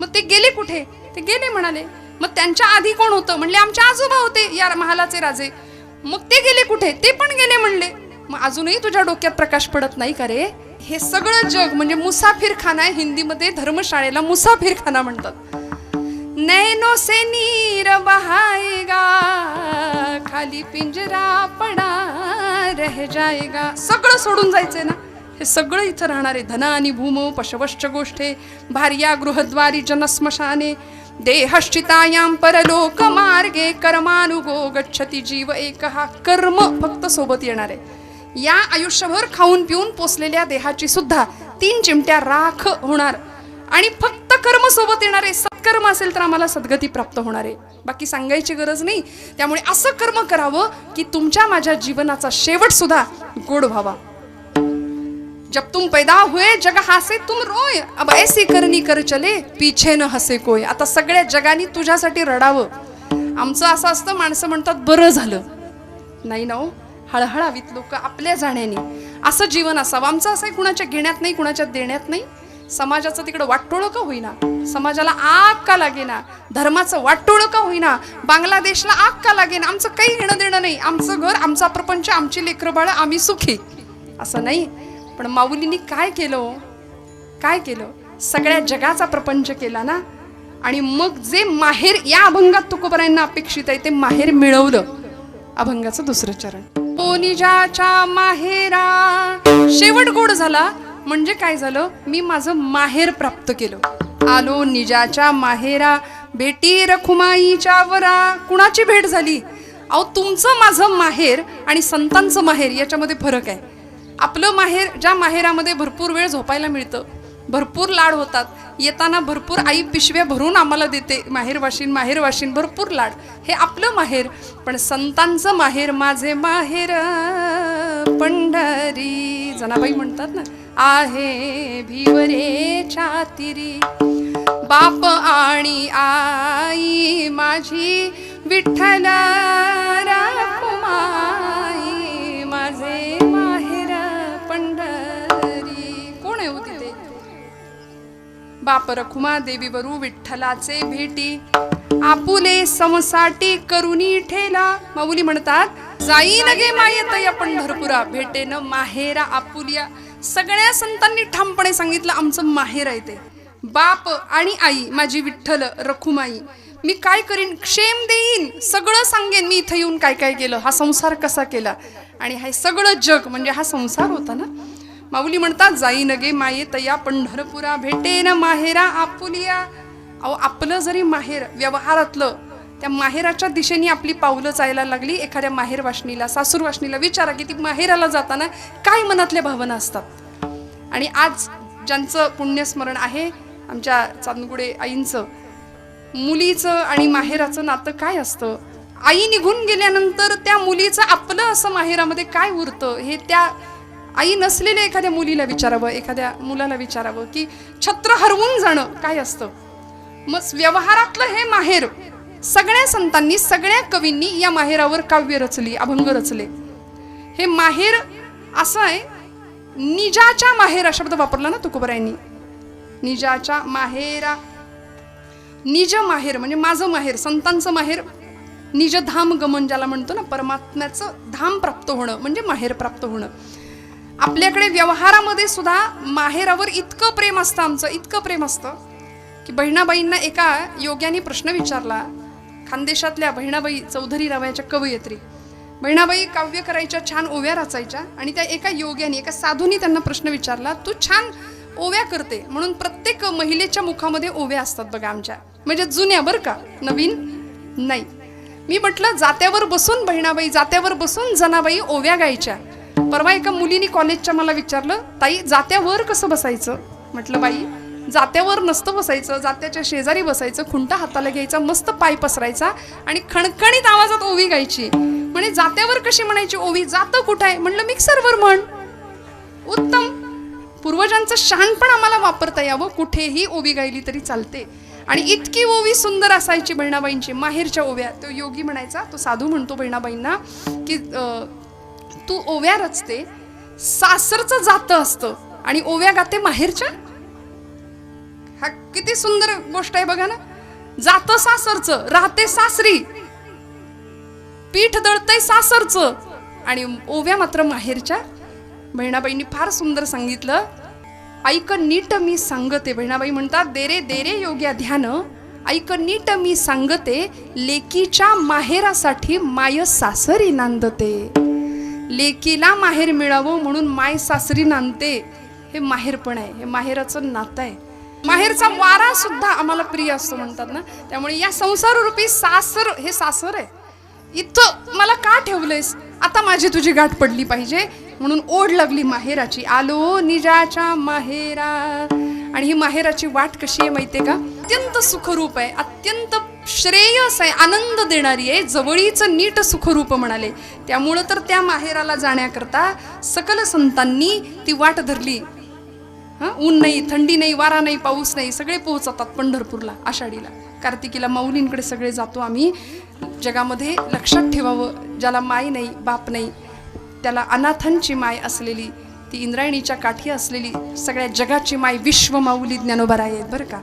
मग ते गेले कुठे? ते गेले म्हणाले. मग त्यांच्या आधी कोण होतं? म्हणले, आमचे आजोबा होते या महालाचे राजे. मग ते गेले कुठे? ते पण गेले म्हणले. मग अजूनही तुझ्या डोक्यात प्रकाश पडत नाही का रे? हे सगळं जग म्हणजे मुसाफिरखाना आहे. हिंदीमध्ये धर्मशाळेला मुसाफिरखाना म्हणतात. नैनो से नीर बहाएगा खाली पिंजरा पडा रह जाएगा. सगळं सोडून जायचंय ना. हे सगळं इथं राहणार आहे. धन आणि भूमो पशवश्च गोष्ठे भार्या गृहद्वारी जनस्मशाने देहश्चितायां परलोक मार्गे कर्मानुगो गच्छति जीव एकहा. कर्म फक्त सोबत येणार आहे. या आयुष्यभर खाऊन पिऊन पोसलेल्या देहाची सुद्धा 3 चिमट्या राख होणार आणि फक्त कर्म सोबत येणार आहे. सत्कर्म असेल तर आम्हाला सद्गती प्राप्त होणार आहे, बाकी सांगायची गरज नाही. त्यामुळे असं कर्म करावं की तुमच्या माझ्या जीवनाचा शेवट सुद्धा गोड व्हावा. जब तुम पैदा हुए जग हासे तुम रोय, अब ऐसी करनी कर चले पीछे न हसे कोय. आता सगळ्या जगाने तुझ्यासाठी रडावं. आमचं असं असतं, माणसं म्हणतात बरं झालं. नाही ना हो, हळहळावीत लोक आपल्या जाण्याने. असं जीवन असावं आमचं. असं आहे कुणाच्या घेण्यात नाही, कुणाच्या देण्यात नाही. समाजाचं तिकडं वाटोळं का होईना, समाजाला आग का लागेना, धर्माचं वाटोळं का होईना, बांगलादेशला आग का लागेना, आमचं काही घेणं देणं नाही. आमचं घर, आमचा प्रपंच, आमची लेकरं बाळ, आम्ही सुखी, असं नाही. पण माऊलींनी काय केलं, काय केलं, सगळ्या जगाचा प्रपंच केला ना. आणि मग जे माहेर या अभंगात तुकोबरायांना अपेक्षित आहे ते माहेर मिळवलं. अभंगाचं दुसरं चरण. ओ निजाच्या माहेरा, शेवट गोड झाला. म्हणजे काय झालं, मी माझं माहेर प्राप्त केलं. आलो निजाच्या माहेरा, भेटी रखुमाईच्या वरा. कुणाची भेट झाली? अहो तुमचं माझं माहेर आणि संतांचं माहेर याच्यामध्ये फरक आहे. आपलं माहेर, ज्या माहेरामध्ये भरपूर वेळ झोपायला मिळतं, भरपूर लाड होतात, येताना भरपूर आई पिशव्या भरून आम्हाला देते, माहेर वाशीन भरपूर लाड, हे आपलं माहेर. पण संतांचं माहेर, माझे माहेर पंढरी, जनाबाई म्हणतात ना, आहे भिवरेच्या तिरी. बाप आणि आई माझी विठ्ठल रखुमाई, माझे माहेर पंढरी. कोण आहे होती ते? बाप रखुमा देवीवरू विठ्ठलाचे भेटी, आपुले समसाठी करुनी ठेला. माऊली म्हणतात, जाईन गे मायेत या पंढरपुरा, भेटेन माहेरा आपुलिया. सगळ्या संतांनी ठामपणे सांगितलं आमचं माहेर आहे ते. बाप आणि आई माझी विठ्ठल रखुमाई. मी काय करीन, क्षेम देईन, सगळं सांगेन मी इथं येऊन काय काय केलं, हा संसार कसा केला. आणि हे सगळं जग म्हणजे हा संसार होता ना. माऊली म्हणतात, जाईन गे मायेत या पंढरपुरा, भेटेन माहेरा आपुलिया. अहो आपलं जरी माहेर व्यवहारातलं, त्या माहेराच्या दिशेने आपली पावलं चालायला लागली. एखाद्या माहेर वाशनीला, सासूर वाशनीला विचारा की ती माहेराला जाताना काय मनातल्या भावना असतात. आणि आज ज्यांचं पुण्यस्मरण आहे, आमच्या चांदगुडे आईंचं, मुलीचं आणि माहेराचं नातं काय असतं. आई निघून गेल्यानंतर त्या मुलीचं आपलं असं माहेरामध्ये काय उरतं, हे त्या आई नसलेल्या एखाद्या मुलीला विचारावं, एखाद्या मुलाला विचारावं की छत्र हरवून जाणं काय असतं. मग व्यवहारातलं हे माहेर, सगळ्या संतांनी, सगळ्या कवींनी या माहेरावर काव्य रचली, अभंग रचले. हे माहेर असं आहे, निजाच्या माहेर हा शब्द वापरला ना तुकोबरायांनी. निजाच्या माहेरा, निज माहेर म्हणजे माझं माहेर, संतांचं माहेर. निज धाम गमन ज्याला म्हणतो ना, परमात्म्याचं धाम प्राप्त होणं म्हणजे माहेर प्राप्त होणं. आपल्याकडे व्यवहारामध्ये सुद्धा माहेरावर इतकं प्रेम असतं, आमचं इतकं प्रेम असतं की बहिणाबाईंना एका योग्याने प्रश्न विचारला. खानदेशातल्या बहिणाबाई चौधरी नावाच्या कवयित्री. बहिणाबाई काव्य करायच्या, छान ओव्या रचायच्या. आणि त्या एका योग्याने, एका साधूनी त्यांना प्रश्न विचारला, तू छान ओव्या करते म्हणून प्रत्येक महिलेच्या मुखामध्ये ओव्या असतात बघा आमच्या, म्हणजे जुन्या बरं का, नवीन नाही. मी म्हटलं जात्यावर बसून बहिणाबाई, जात्यावर बसून जनाबाई ओव्या गायच्या. परवा एका मुलीने कॉलेजच्या मला विचारलं, ताई जात्यावर कसं बसायचं. म्हटलं बाई जात्यावर नसतं बसायचं, जात्याच्या शेजारी बसायचं, खुंटा हाताला घ्यायचा, मस्त पाय पसरायचा आणि खणखणीत आवाजात ओवी गायची. म्हणे जात्यावर कशी म्हणायची ओवी, जातं कुठं आहे. म्हणलं मिक्सरवर म्हण. उत्तम, पूर्वजांचं शहाणपण आम्हाला वापरता यावं, कुठेही ओवी गायली तरी चालते. आणि इतकी ओवी सुंदर असायची बहिणाबाईंची, माहेरच्या ओव्या. तो योगी म्हणायचा, तो साधू म्हणतो बहिणाबाईंना की तू ओव्या रचते, सासरचं जातं असतं आणि ओव्या गाते माहेरच्या. हा किती सुंदर गोष्ट आहे बघा ना. जातं सासरचं, राहते सासरी, पीठ दळतंय सासरचं आणि ओव्या मात्र माहेरच्या. बहिणाबाईंनी फार सुंदर सांगितलं, ऐक नीट मी सांगते. बहिणाबाई म्हणतात, देरे देरे योग्या ध्यान, ऐक नीट मी सांगते, लेकीच्या माहेरासाठी माय सासरी नांदते. लेकीला माहेर मिळावं म्हणून माय सासरी नांदते. हे माहेरपण आहे, हे माहेराचं नातं आहे. माहेरचा वारा सुद्धा आम्हाला प्रिय असतो म्हणतात ना. त्यामुळे या संसार रूपी सासर, हे सासर आहे. इथं मला का ठेवलंयस, आता माझी तुझी गाठ पडली पाहिजे म्हणून ओढ लागली माहेराची. आलो निजाच्या माहेरा. आणि ही माहेराची वाट कशी आहे माहितीये का, अत्यंत सुखरूप आहे, अत्यंत श्रेयस आहे, आनंद देणारी आहे, जवळीचं नीट सुखरूप म्हणाले. त्यामुळं तर त्या माहेराला जाण्याकरता सकल संतांनी ती वाट धरली. ऊन नाही, थंडी नाही, वारा नाही, पाऊस नाही, सगळे पोहोचतात पंढरपूरला आषाढीला, कार्तिकीला. माऊलींकडे सगळे जातो आम्ही. जगामध्ये लक्षात ठेवावं, ज्याला माय नाही, बाप नाही, त्याला अनाथांची माय असलेली, ती इंद्रायणीच्या काठी असलेली सगळ्या जगाची माय विश्वमाऊली ज्ञानोबा आहेत बरं का.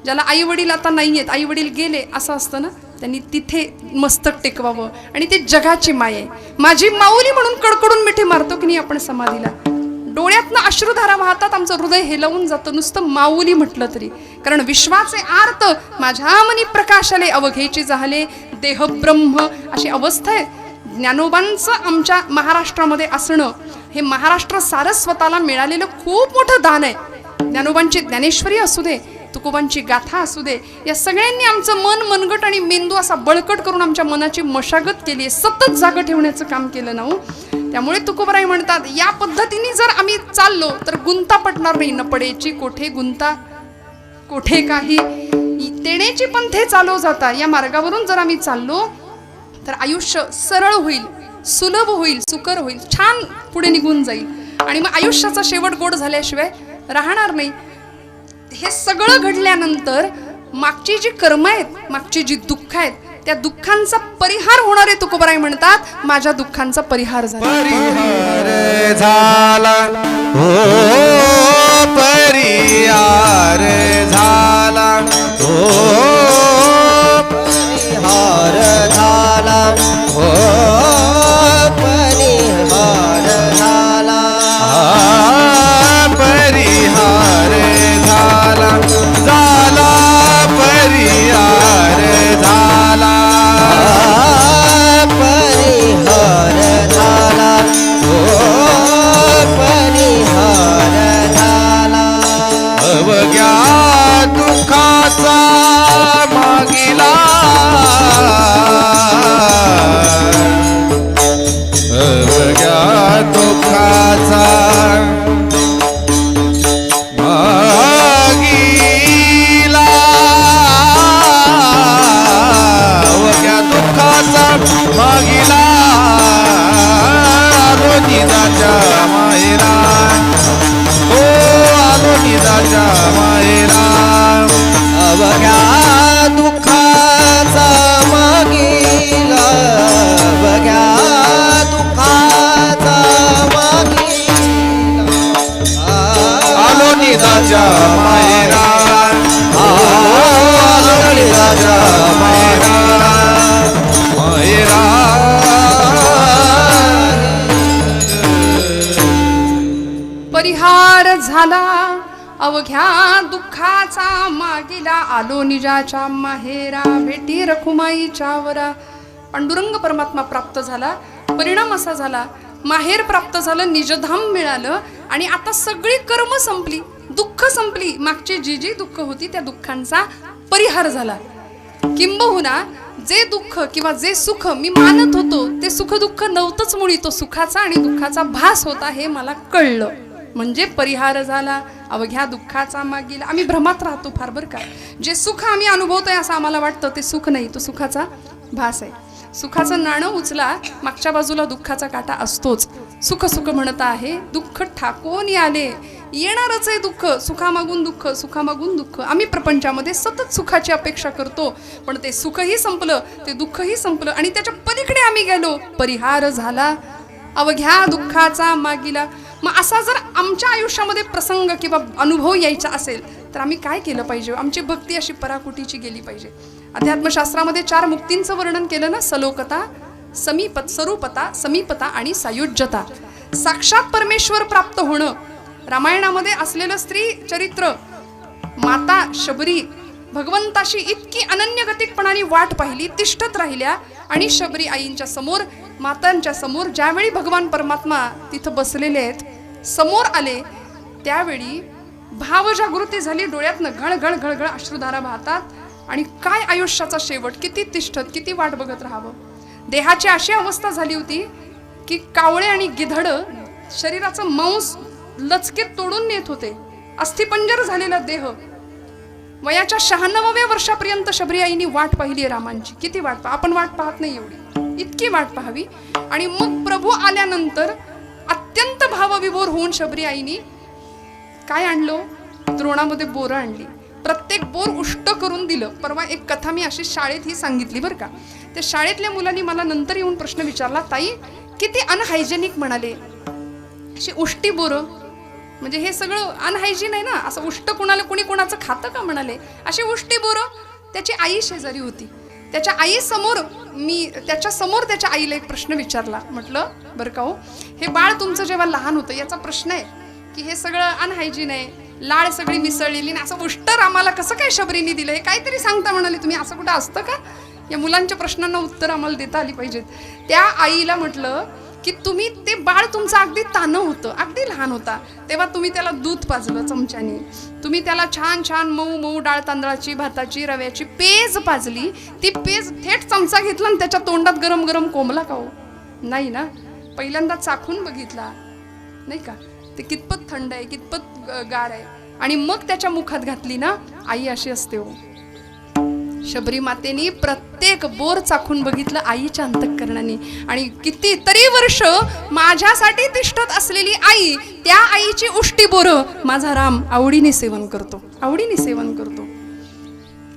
ज्याला आई वडील आता नाही आहेत, आई वडील गेले असं असतं ना, त्यांनी तिथे मस्तक टेकवावं. आणि ती जगाची माय आहे, माझी माऊली म्हणून कडकडून मिठी मारतो की नाही आपण समाधीला, डोळ्यातनं अश्रुधारा वाहतात, आमचं हृदय हेलवून जातं नुसतं माऊली म्हटलं तरी. कारण विश्वाचे आर्त माझ्या मनी प्रकाशाले, अवघेची झाले देह ब्रह्म, अशी अवस्था आहे. ज्ञानोबांचं आमच्या महाराष्ट्रामध्ये असणं हे महाराष्ट्र सारस्वताला मिळालेलं खूप मोठं दान आहे. ज्ञानोबांची ज्ञानेश्वरी असू दे, तुकोबांची गाथा असू दे, या सगळ्यांनी आमचं मन मनगट आणि मेंदू असा बळकट करून आमच्या मनाची मशागत केली आहे, सतत जागं ठेवण्याचं काम केलं ना हो. त्यामुळे तुकोबाराय म्हणतात, या पद्धतीने जर आम्ही चाललो तर गुंता पटणार नाही. न पडेची कोठे गुंता, कोठे काही तेणेची पंथे चालव जाता. या मार्गावरून जर आम्ही चाललो तर आयुष्य सरळ होईल, सुलभ होईल, सुकर होईल, छान पुढे निघून जाईल. आणि मग आयुष्याचा शेवट गोड झाल्याशिवाय राहणार नाही. हे सगळं घडल्यानंतर मागची जी कर्म आहेत, मागची जी दुःख आहेत, त्या दुःखांचा परिहार होणार आहे. तुकोबाराय म्हणतात, माझ्या दुःखांचा परिहार झाला, परिहार झाला हो, परिहार झाला हो, परिहार झाला हो, परिहार झाला, परिहार झाला, झाला परिहार झाला, परिहार झाला हो, परिहार झाला. अवघ्या दुःखाचा मागिला, अवघ्या दुःखाचा मागिला, अवघ्या दुःखाचा मागिला, आलो निदाच्या माहेरा हो, आलो निदाच्या माहेरा. अवघ्या दुःखाचा मागिला, अवघ्या दुःखाचा मागिला, आलो निदाच्या माहेरा, आलो निदाच्या माहेरा, माहेरा. परिहार झाला अवघ्या दुःखाचा मागिला, आलो निजाच्या माहेरा, भेटी रखुमाईच्या वरा. पांडुरंग परमात्मा प्राप्त झाला, परिणाम असा झाला, माहेर प्राप्त झालं, निजधाम मिळालं. आणि आता सगळी कर्म संपली, दुःख संपली, मागची जी जी दुःख होती त्या दुःखांचा परिहार झाला. किंबहुना जे दुःख किंवा जे सुख मी मानत होतो ते सुख दुःख नव्हतंच, मुळी तो सुखाचा आणि दुःखाचा भास होता हे मला कळलं. म्हणजे परिहार झाला अवघ्या दुःखाचा मागीला. आम्ही भ्रमात राहतो फार बरं का. जे सुख आम्ही अनुभवतोय असं आम्हाला वाटतं ते सुख नाही, तो सुखाचा भास आहे. सुखाचं नाणं उचला, मागच्या बाजूला दुःखाचा काटा असतोच. सुख सुख म्हणत आहे, दुःख ठाकून आले, येणारच आहे दुःख. सुखामागून दुःख, सुखामागून दुःख. आम्ही प्रपंचामध्ये सतत सुखाची अपेक्षा करतो, पण ते सुखही संपलं, ते दुःखही संपलं आणि त्याच्या पलीकडे आम्ही गेलो. परिहार झाला अवघ्या दुःखाचा मागीला. मग असा जर आमच्या आयुष्यामध्ये प्रसंग किंवा अनुभव यायचा असेल तर आम्ही काय केलं पाहिजे? आमची भक्ती अशी पराकुटीची गेली पाहिजे. अध्यात्मशास्त्रामध्ये 4 मुक्तींचं वर्णन केलं ना, सलोकता, स्वरूपता, समीपता आणि सायुज्यता. साक्षात परमेश्वर प्राप्त होणं. रामायणामध्ये असलेलं स्त्री चरित्र, माता शबरी भगवंताशी इतकी अनन्यगतिकपणाने वाट पाहिली, तिष्ठत राहिल्या आणि शबरी आईंच्या समोर, मातांच्या समोर ज्यावेळी भगवान परमात्मा तिथं बसलेले आहेत समोर आले, त्यावेळी भावजागृती झाली. डोळ्यातनं घळघळ घळघळ अश्रुधारा वाहतात. आणि काय आयुष्याचा शेवट, किती तिष्ठत, किती वाट बघत राहावं. देहाची अशी अवस्था झाली होती की कावळे आणि गिधड शरीराचं मांस लचकेत तोडून नेत होते. अस्थिपंजर झालेला देह. वयाच्या 96व्या वर्षापर्यंत शबरी आईनी वाट पाहिली आहे रामांची. किती वाट आपण वाट पाहत नाही एवढी, इतकी वाट पाहावी. आणि मग प्रभू आल्यानंतर अत्यंत भावविभोर होऊन शबरी आईनी काय आणलं? द्रोणामध्ये बोरं आणली. प्रत्येक बोर उष्ट करून दिलं. परवा एक कथा मी अशी शाळेत ही सांगितली बरं का. त्या शाळेतल्या मुलांनी मला नंतर येऊन प्रश्न विचारला, ताई किती अनहायजेनिक म्हणाले, अशी उष्टी बोरं, म्हणजे हे सगळं अनहायजीन आहे ना, असं उष्ट कुणाला कुणी कुणाचं खातं का म्हणाले. अशी उष्टी बोरं. त्याची आई शेजारी होती. त्याच्या आईसमोर त्याच्या आईला एक प्रश्न विचारला. म्हटलं बरं का हो, हे बाळ तुमचं जेव्हा लहान होतं याचा प्रश्न आहे की हे सगळं अनहायजीन आहे, लाळ सगळी मिसळलेली, असं उष्टर आम्हाला कसं काय शबरीने दिलं, हे काहीतरी सांगता म्हणाले तुम्ही, असं कुठं असतं का. या मुलांच्या प्रश्नांना उत्तर आम्हाला देता आली पाहिजेत. त्या आईला म्हटलं की तुम्ही ते बाळ तुमचं अगदी तानं होतं, अगदी लहान होता तेव्हा तुम्ही त्याला दूध पाजलं चमच्याने, तुम्ही त्याला छान छान मऊ मऊ डाळ तांदळाची, भाताची, रव्याची पेज पाजली. ती पेज थेट चमचा घेतला आणि त्याच्या तोंडात गरम गरम कोंबला का हो? नाही ना. पहिल्यांदा चाखून बघितला नाही का, ते कितपत थंड आहे, कितपत गार आहे, आणि मग त्याच्या मुखात घातली ना. आई अशी असते हो. शबरी मातेनी प्रत्येक बोर चाखून बघितलं आईच्या अंतःकरणाने. आणि कितीतरी वर्ष माझ्यासाठी तिष्ठत असलेली आई, त्या आईची उष्टी बोरं माझा राम आवडीने सेवन करतो, आवडीने सेवन करतो.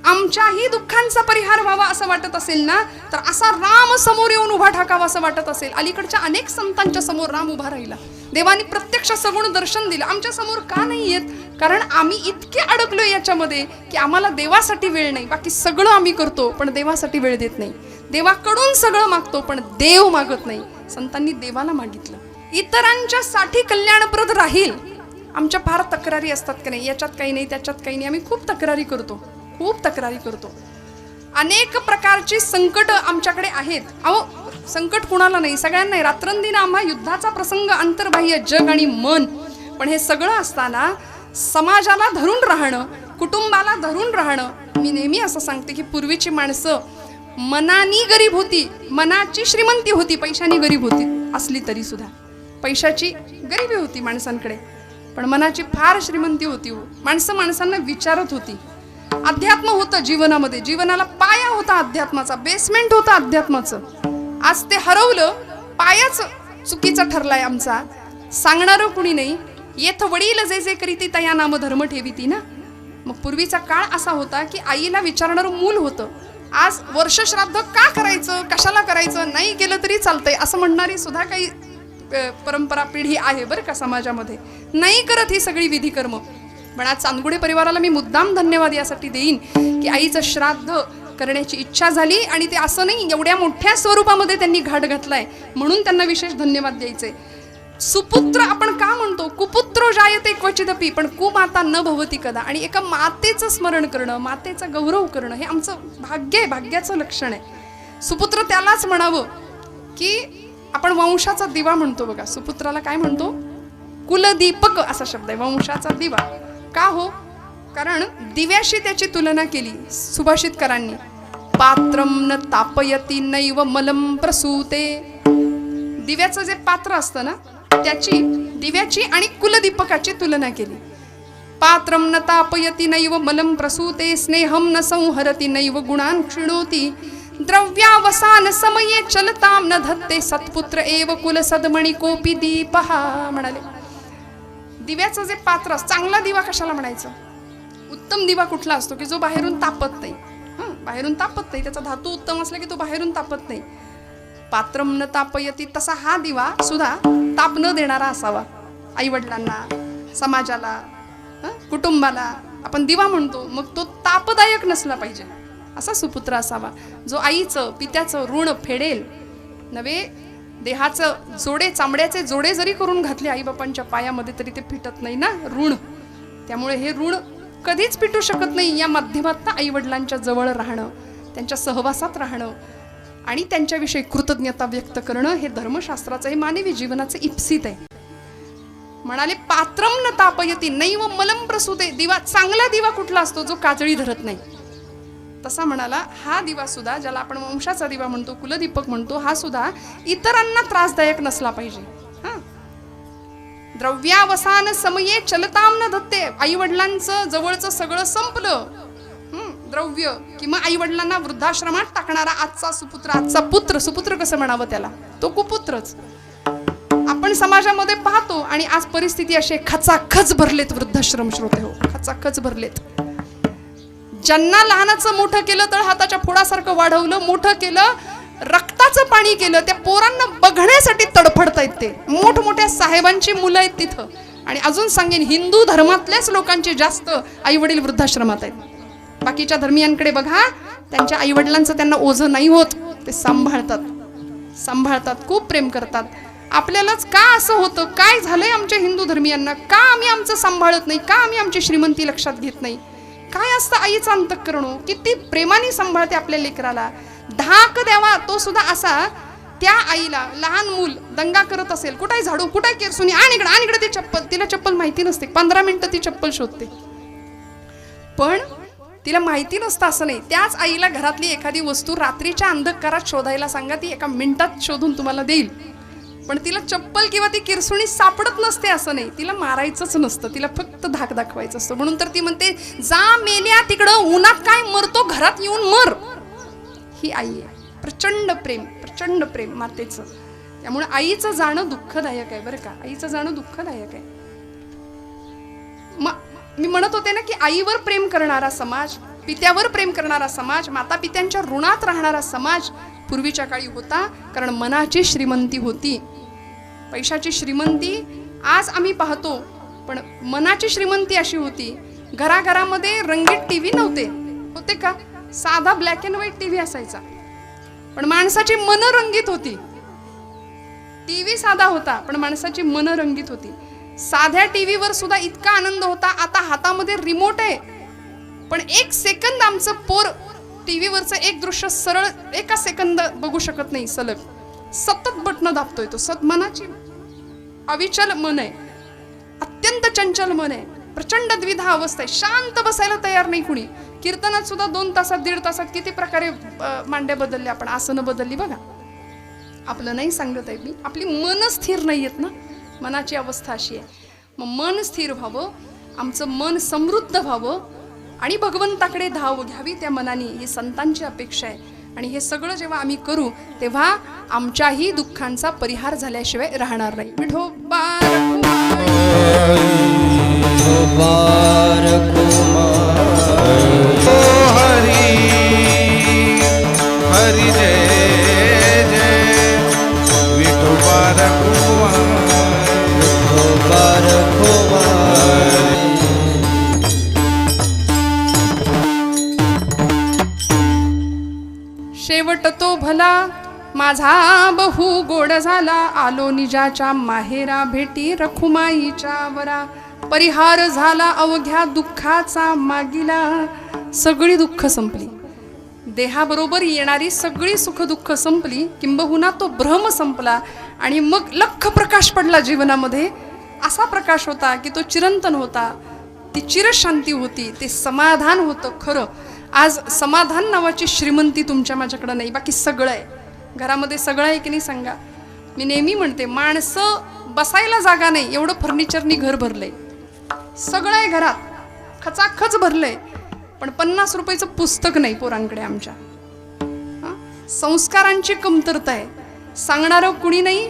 आमच्याही दुःखांचा परिहार व्हावा असं वाटत असेल ना, तर असा राम समोर येऊन उभा ठाकावा असं वाटत असेल. अलीकडच्या अनेक संतांच्या समोर राम उभा राहिला. देवानी प्रत्यक्ष सगुण दर्शन दिलं. आमच्या समोर का नाही येत? कारण आम्ही इतके अडकलो याच्यामध्ये की आम्हाला देवासाठी वेळ नाही. बाकी सगळं आम्ही करतो पण देवासाठी वेळ देत नाही. देवाकडून सगळं मागतो पण देव मागत नाही. संतांनी देवाला मागितलं. इतरांच्या साठी कल्याणप्रद राहील. आमच्या फार तक्रारी असतात की नाही, याच्यात काही नाही, त्याच्यात काही नाही. आम्ही खूप तक्रारी करतो, खूप तक्रारी करतो. अनेक प्रकारची संकट आमच्याकडे आहेत. अहो, संकट कुणाला नाही, सगळ्यांना नाही. रात्रंदिन आम्हा युद्धाचा प्रसंग, अंतर्बाह्य जग आणि मन. पण हे सगळं असताना समाजाला धरून राहणं, कुटुंबाला धरून राहणं. मी नेहमी असं सांगते की पूर्वीची माणसं मनानी गरीब होती, मनाची श्रीमंती होती, पैशानी गरीब होती असली तरी सुद्धा. पैशाची गरिबी होती माणसांकडे पण मनाची फार श्रीमंती होती हो. माणसांना विचारत होती. अध्यात्म होतं जीवनामध्ये, जीवनाला पाया होता अध्यात्माचा, बेसमेंट होता अध्यात्माचं. आज ते हरवलं. पायाच चुकीचा ठरलाय आमचा. सांगणारं कुणी नाही. येथ वडील जे जे करीती तया नाम धर्म ठेवीती ना. मग पूर्वीचा काळ असा होता की आईला विचारणारं मूल होतं. आज वर्षश्राद्ध का करायचं, कशाला करायचं, नाही केलं तरी चालतंय असं म्हणणारी सुद्धा काही परंपरा पिढी आहे बरं का समाजामध्ये. नाही करत ही सगळी विधिकर्म. पण आज चांदगुडे परिवाराला मी मुद्दाम धन्यवाद यासाठी देईन की आईचं श्राद्ध करण्याची इच्छा झाली. आणि ते असं नाही एवढ्या मोठ्या स्वरूपामध्ये त्यांनी घाट घातलाय म्हणून त्यांना विशेष धन्यवाद द्यायचे. सुपुत्र आपण का म्हणतो, कुपुत्रो जायते क्वचिदपि, पण कुमाता न भवती कदा. आणि एका मातेचं स्मरण करणं, मातेचा गौरव करणं हे आमचं भाग्य आहे, भाग्याचं लक्षण आहे. सुपुत्र त्यालाच म्हणावं की आपण वंशाचा दिवा म्हणतो बघा. सुपुत्राला काय म्हणतो? कुलदीपक असा शब्द आहे, वंशाचा दिवा. का हो? कारण दिव्याशी त्याची तुलना केली सुभाषितकारांनी. पात्रम न तापयती नैव मलम प्रसूते. दिव्याचं जे पात्र असतं ना त्याची, दिव्याची आणि कुलदीपकाची तुलना केली. पात्रम न तापयती नैव मलम प्रसूते स्नेहम न संहरती नैव गुणान क्षिणोती द्रव्यावसान समये चलताम न धत्ते सत्पुत्र एव कुल सदमणी कोपी दीपहा म्हणाले. दिव्याचं जे पात्र असतं, चांगला दिवा कशाला म्हणायचं? उत्तम दिवा कुठला असतो की जो बाहेरून तापत नाही. बाहेरून तापत नाही, त्याचा धातू उत्तम असला की तो बाहेरून तापत नाही. पात्रम न तापयती, तसा हा दिवा सुद्धा ताप न देणारा असावा. आई वडिलांना, समाजाला, कुटुंबाला आपण दिवा म्हणतो, मग तो तापदायक नसला पाहिजे. असा सुपुत्र असावा जो आईचं पित्याचं ऋण फेडेल. नव्हे, देहाचं जोडे, चामड्याचे जोडे जरी करून घातले आईबापांच्या पायामध्ये तरी ते फिटत नाही ना ऋण. त्यामुळे हे ऋण कधीच पिटू शकत नाही. या माध्यमातून आई वडिलांच्या जवळ राहणं, त्यांच्या सहवासात राहणं आणि त्यांच्याविषयी कृतज्ञता व्यक्त करणं हे धर्मशास्त्राचं, हे मानवी जीवनाचं इप्सित आहे. म्हणाले पात्रम न तापयती नैव मलम प्रसूते. दिवा, चांगला दिवा कुठला असतो? जो काजळी धरत नाही. तसा म्हणाला हा दिवा सुद्धा, ज्याला आपण वंशाचा दिवा म्हणतो, कुलदीपक म्हणतो, हा सुद्धा इतरांना त्रासदायक नसला पाहिजे. द्रव्यावसान समये चलताम न धत्ते. आई वडिलांचं जवळचं सगळं संपलं, द्रव्य, किंवा आई वडिलांना वृद्धाश्रमात टाकणारा आजचा सुपुत्र, आजचा पुत्र, सुपुत्र कसं म्हणावं त्याला, तो कुपुत्रच आपण समाजामध्ये पाहतो. आणि आज परिस्थिती अशी खचाखच भरलेत वृद्धाश्रम. श्रोते हो, खचाखच भरलेत. ज्यांना लहानाचं मोठं केलं, तर हाताच्या फोडासारखं वाढवलं, मोठं केलं, रक्ताचं पाणी केलं. त्या पोरांना बघण्यासाठी तडफडतायत ते. मोठमोठ्या साहेबांची मुलं आहेत तिथं. आणि अजून सांगेन, हिंदू धर्मातल्याच लोकांचे जास्त आई वडील वृद्धाश्रमात आहेत. बाकीच्या धर्मियांकडे बघा, त्यांच्या आई वडिलांचं त्यांना ओझं नाही होत. ते सांभाळतात, खूप प्रेम करतात. आपल्यालाच का असं होतं? काय झालंय आमच्या हिंदू धर्मियांना? का आम्ही आमचं सांभाळत नाही? का आम्ही आमची श्रीमंती लक्षात घेत नाही? काय असतं आईचं अंतःकरण? किती प्रेमाने सांभाळते आपल्या लेकराला. धाक द्यावा तो सुद्धा असा. त्या आईला लहान मूल दंगा करत असेल, कुठे झाडू, कुठे केरसुनी, आणि इकडे ती चप्पल, तिला चप्पल माहिती नसते. 15 मिनिटं ती चप्पल शोधते, पण तिला माहिती नसतं असं नाही. त्याच आईला घरातली एखादी वस्तू रात्रीच्या अंधकारात शोधायला सांगा, ती एका मिनिटात शोधून तुम्हाला देईल. पण तिला चप्पल किंवा ती किरसुणी सापडत नसते असं नाही. तिला मारायचंच नसतं, तिला फक्त धाक दाखवायचं असतं. म्हणून तर ती म्हणते, जा मेल्या तिकडं, उन्हात काय मरतो, घरात येऊन मर. ही आई आहे. प्रचंड प्रेम मातेचं. त्यामुळे आईचं जाणं दुःखदायक आहे बरं का. आईचं जाणं दुःखदायक आहे. मी म्हणत होते ना की आईवर प्रेम करणारा समाज, पित्यावर प्रेम करणारा समाज, माता पित्यांच्या ऋणात राहणारा समाज पूर्वीच्या काळी होता. कारण मनाची श्रीमंती होती. पैशाची श्रीमंती आज आम्ही पाहतो, पण मनाची श्रीमंती अशी होती. घराघरामध्ये रंगीत टीव्ही नव्हते, होते का? साधा ब्लॅक अँड व्हाईट टीव्ही असायचा, पण माणसाची मन रंगीत होती. टीव्ही साधा होता, पण माणसाची मन रंगीत होती. साध्या टीव्हीवर सुद्धा इतका आनंद होता. आता हातामध्ये रिमोट आहे, पण 1 सेकंद आमचं पोर टीव्हीवरचं एक दृश्य सरळ 1 सेकंद बघू शकत नाही सलग. सतत बटणं दाबतोय तो. मनाची अविचल मन आहे, अत्यंत चंचल मन आहे. प्रचंड द्विधा अवस्था आहे. शांत बसायला तयार नाही कुणी. कीर्तनात सुद्धा 2 तासात 1.5 तासात किती प्रकारे मांड्या बदलल्या, आपण आसनं बदलली बघा. आपलं नाही सांगत आहे मी, आपली मन स्थिर नाही आहेत ना. मनाची अवस्था अशी आहे. मग मन स्थिर व्हावं, आमचं मन समृद्ध व्हावं आणि भगवंताकडे धाव घ्यावी त्या मनाने, ही संतांची अपेक्षा आहे. आणि हे सगळं जेव्हा आम्ही करू, तेव्हा आमच्याही दुःखांचा परिहार झाल्याशिवाय राहणार नाही. विठोबा हरी हरी जय जय विठोबा शेवट तो भला माझा बहु गोड झाला. आलो निजाच्या माहेरा भेटी रखुमाईच्या वरा. परिहार झाला अवघ्या दुःखाचा मागिला. सगळी दुःख संपली, देहाबरोबर येणारी सगळी सुख दुःख संपली. किंबहुना तो भ्रम संपला आणि मग लख प्रकाश पडला जीवनामध्ये. असा प्रकाश होता की तो चिरंतन होता, ती चिरशांती होती, ते समाधान होतं खरं. आज समाधान नावाची श्रीमंती तुमच्या माझ्याकडे नाही, बाकी सगळं आहे. घरामध्ये सगळं आहे की नाही सांगा. मी नेहमी म्हणते, माणसं बसायला जागा नाही एवढं फर्निचरनी घर भरलंय. सगळं आहे घरात, खचाखच भरलंय, पण 50 रुपयाचं पुस्तक नाही पोरांकडे आमच्या. संस्कारांची कमतरता आहे. सांगणारं कुणी नाही,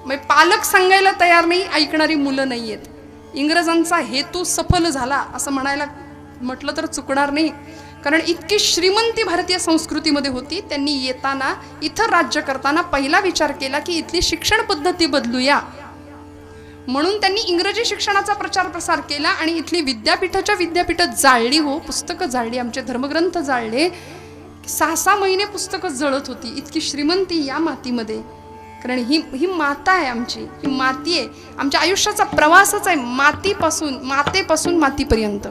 मग पालक सांगायला तयार नाही, ऐकणारी मुलं नाही आहेत. इंग्रजांचा हेतू सफल झाला असं म्हटलं तर चुकणार नाही. कारण इतकी श्रीमंती भारतीय संस्कृतीमध्ये होती. त्यांनी येताना इथं राज्य करताना पहिला विचार केला की इथली शिक्षण पद्धती बदलूया. म्हणून त्यांनी इंग्रजी शिक्षणाचा प्रचार प्रसार केला आणि इथली विद्यापीठं जाळली. हो, पुस्तकं जाळली, आमचे धर्मग्रंथ जाळले. 6-6 महिने पुस्तकं जळत होती. इतकी श्रीमंती या मातीमध्ये. कारण ही माता आहे आमची, ही माती आहे. आमच्या आयुष्याचा प्रवासच आहे मातेपासून मातीपर्यंत.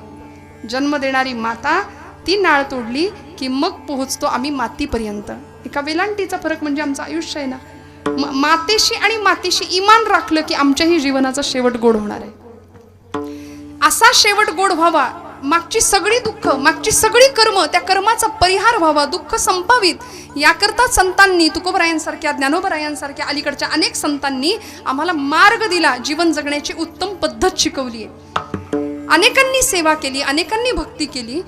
जन्म देणारी माता, ती नाळ तोडली की मग पोहोचतो आम्ही मातीपर्यंत. एका वेलांटीचा फरक म्हणजे आमचं आयुष्य आहे ना. मातेशी आणि मातीशी इमान राखलं की आमच्याही जीवनाचा शेवट गोड होणार आहे. असा शेवट गोड व्हावा, मागची सगळी दुःख, मागची सगळी कर्म, त्या कर्माचा परिहार व्हावा, दुःख संपावीत, याकरता संतांनी, तुकोबरायांसारख्या, ज्ञानोबरायांसारख्या अलीकडच्या अनेक संतांनी आम्हाला मार्ग दिला. जीवन जगण्याची उत्तम पद्धत शिकवली आहे. अनेकांनी सेवा केली, अनेकांनी भक्ती केली.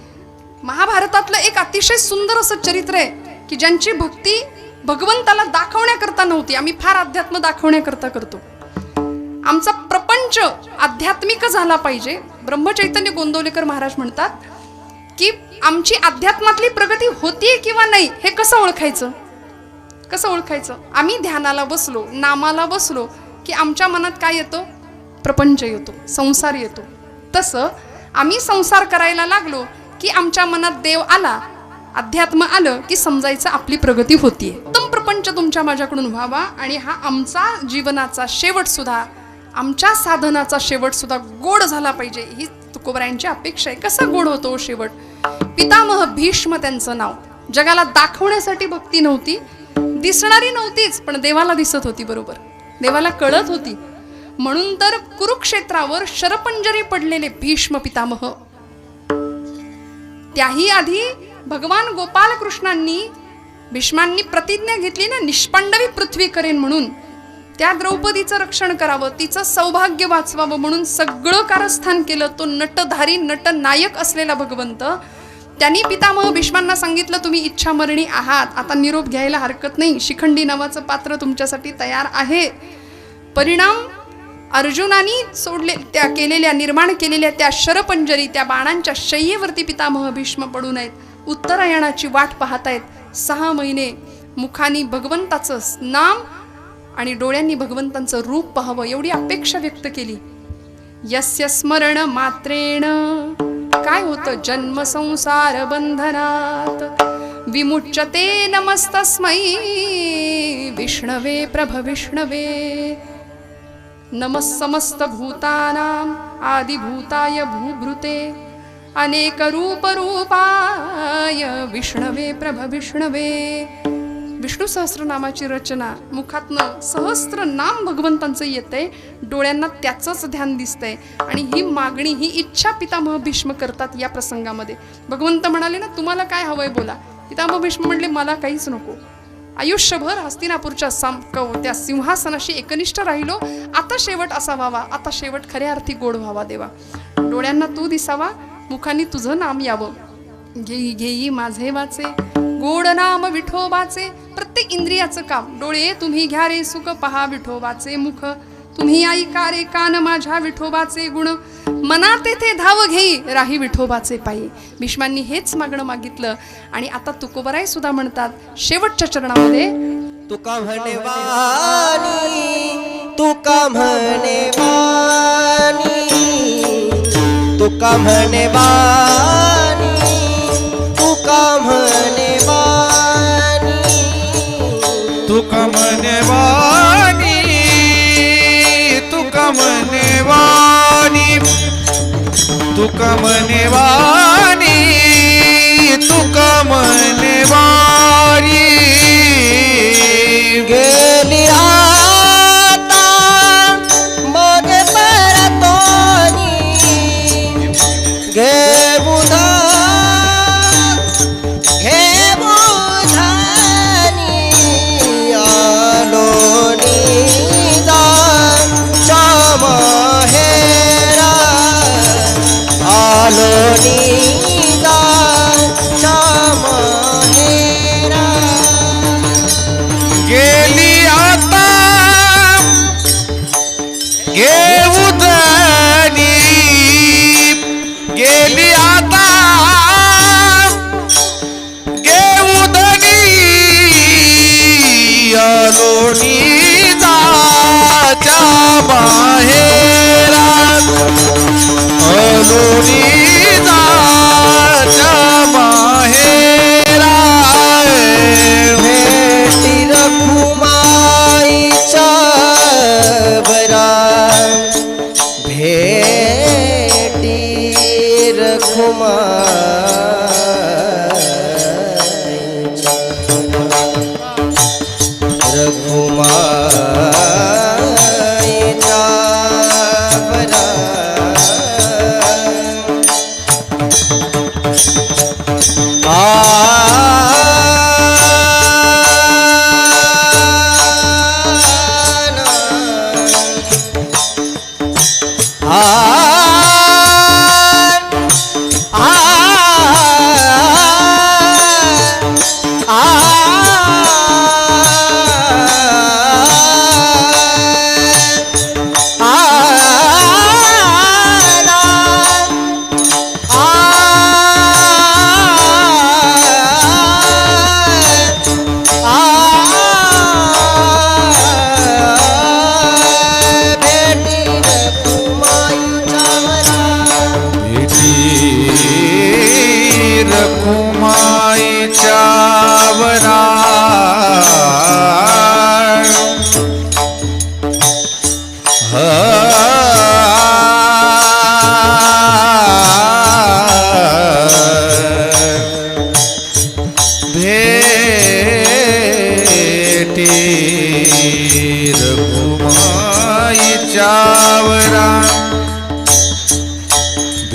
महाभारतातलं एक अतिशय सुंदर असं चरित्र आहे की ज्यांची भक्ती भगवंताला दाखवण्याकरता नव्हती. आम्ही फार अध्यात्म दाखवण्याकरता करतो. आमचा प्रपंच आध्यात्मिक झाला पाहिजे. ब्रह्मचैतन्य गोंदवलेकर महाराज म्हणतात की आमची अध्यात्मातली प्रगती होतीये किंवा नाही हे कसं ओळखायचं. कसं ओळखायचं? आम्ही ध्यानाला बसलो, नामाला बसलो की आमच्या मनात काय येतो? प्रपंच येतो, संसार येतो. तसं आम्ही संसार करायला लागलो की आमच्या मनात देव आला, अध्यात्म आलं की समजायचं आपली प्रगती होतीये. उत्तम प्रपंच तुमच्या माझ्याकडून व्हावा आणि हा आमचा जीवनाचा शेवट सुद्धा, आमच्या साधनाचा शेवट सुद्धा गोड झाला पाहिजे, ही तुकोबरायांची अपेक्षा आहे. कसा गोड होतो शेवट? पितामह भीष्म त्यांचं नाव. जगाला दाखवण्यासाठी भक्ती नव्हती, दिसणारी नव्हतीच, पण देवाला दिसत होती. बरोबर, देवाला कळत होती. म्हणून तर कुरुक्षेत्रावर शरपंजरी पडलेले भीष्म पितामह. त्याही आधी भगवान गोपाल कृष्णांनी, भीष्मांनी प्रतिज्ञा घेतली ना, निष्पांडवी पृथ्वी करेन म्हणून. त्या द्रौपदीचं रक्षण करावं, तिचं सौभाग्य वाचवावं म्हणून सगळं कारस्थान केलं. तो नटधारी नटनायक असलेला भगवंत, त्यांनी पितामह भीष्मांना सांगितलं, तुम्ही इच्छामरणी आहात, आता निरोप घ्यायला हरकत नाही, शिखंडी नावाचं पात्र तुमच्यासाठी तयार आहे. परिणाम अर्जुनानी त्या केलेल्या, निर्माण केलेल्या त्या शरपंजरी, त्या बाणांच्या शय्येवरती पितामह भीष्म पडून आहेत. उत्तरायणाची वाट पाहतायत. 6 महिने मुखानी भगवंताचं नाम आणि डोळ्यांनी भगवंतांचं रूप पाहावं एवढी अपेक्षा व्यक्त केली. यस्य स्मरण मात्रेण काय होतं? जन्म संसार बंधनात विमुच्यते नमस्तस्मै विष्णवे प्रभ विष्णवे. नमः समस्त भूतानां आदिभूताय भूभृते अनेक रूप रूपाय विष्णवे प्रभ विष्णवे. विष्णू सहस्रनामाची रचना, मुखातनं सहस्त्र नाम भगवंतांचं येतंय, डोळ्यांना त्याचंच ध्यान दिसतंय. आणि ही मागणी, ही इच्छा पितामह भीष्म करतात या प्रसंगामध्ये. भगवंत म्हणाले ना, तुम्हाला काय हवंय बोला. पितामह भीष्म म्हणले, मला काहीच नको. आयुष्यभर हस्तिनापूरच्या त्या सिंहासनाशी एकनिष्ठ राहिलो, आता शेवट असा व्हावा, आता शेवट खऱ्या अर्थी गोड व्हावा देवा. डोळ्यांना तू दिसावा, मुखांनी तुझं नाम यावं. घेई घेई माझे वाचे गोड नाम विठोबाचे. प्रत्येक इंद्रियाचं काम. डोळे तुम्ही घ्या रे सुख पहा विठोबाचे मुख, तुम्ही ऐका रे कान माझ्या विठोबाचे गुण, मना तेथे धाव घेई राही विठोबाचे पायी. भीष्मांनी हेच मागणं मागितलं. आणि आता तुकोबराय सुद्धा म्हणतात शेवटच्या चरणामध्ये, तुका म्हणे वाणी, तुका म्हणे वाणी, तुका म्हणे वाणी, तुका म्हणे वाणी, तुका म्हणे वाणी, तुका म्हणे वाणी, तुका म्हणे वाणी, तुका म्हणे वाणी. गेली आता मग परतोनी, घे बुधा, घे बुधानी, आलोनी जा माहेरा, आलोनी जा माहेरा. गेली आता घेऊदनी, गेली आता घेऊदनी, आलोनी जाच्या बाहेरा, आलोनी जाच्या बाहेरा. भेटी रखुमाईच्या बरा, भेटी रखुमाईच्या, रखुमाईच्या बरा. आ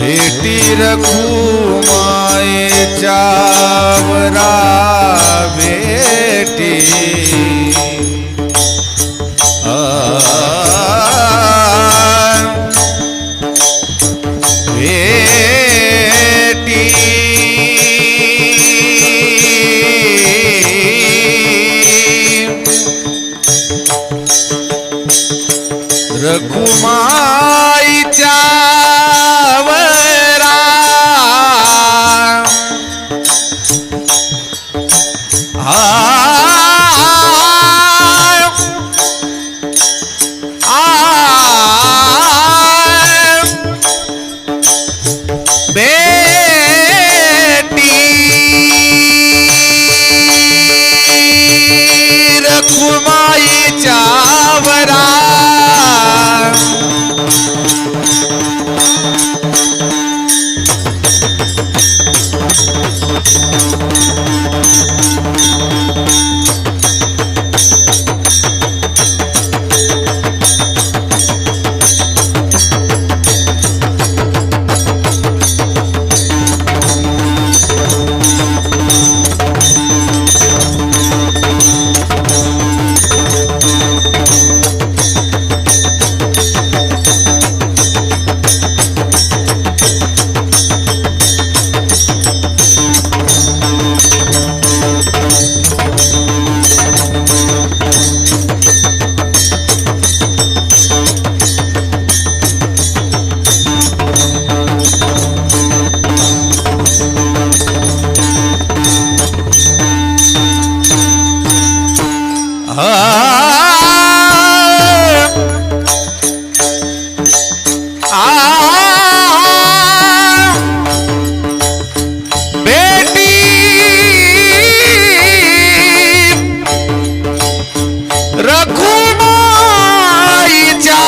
भेटी रखुमायेच्या वरा भेटी भेटी रखुमाईच्या वरा बेटी रखुमाईच्या वरा बेटी रखुमाईच्या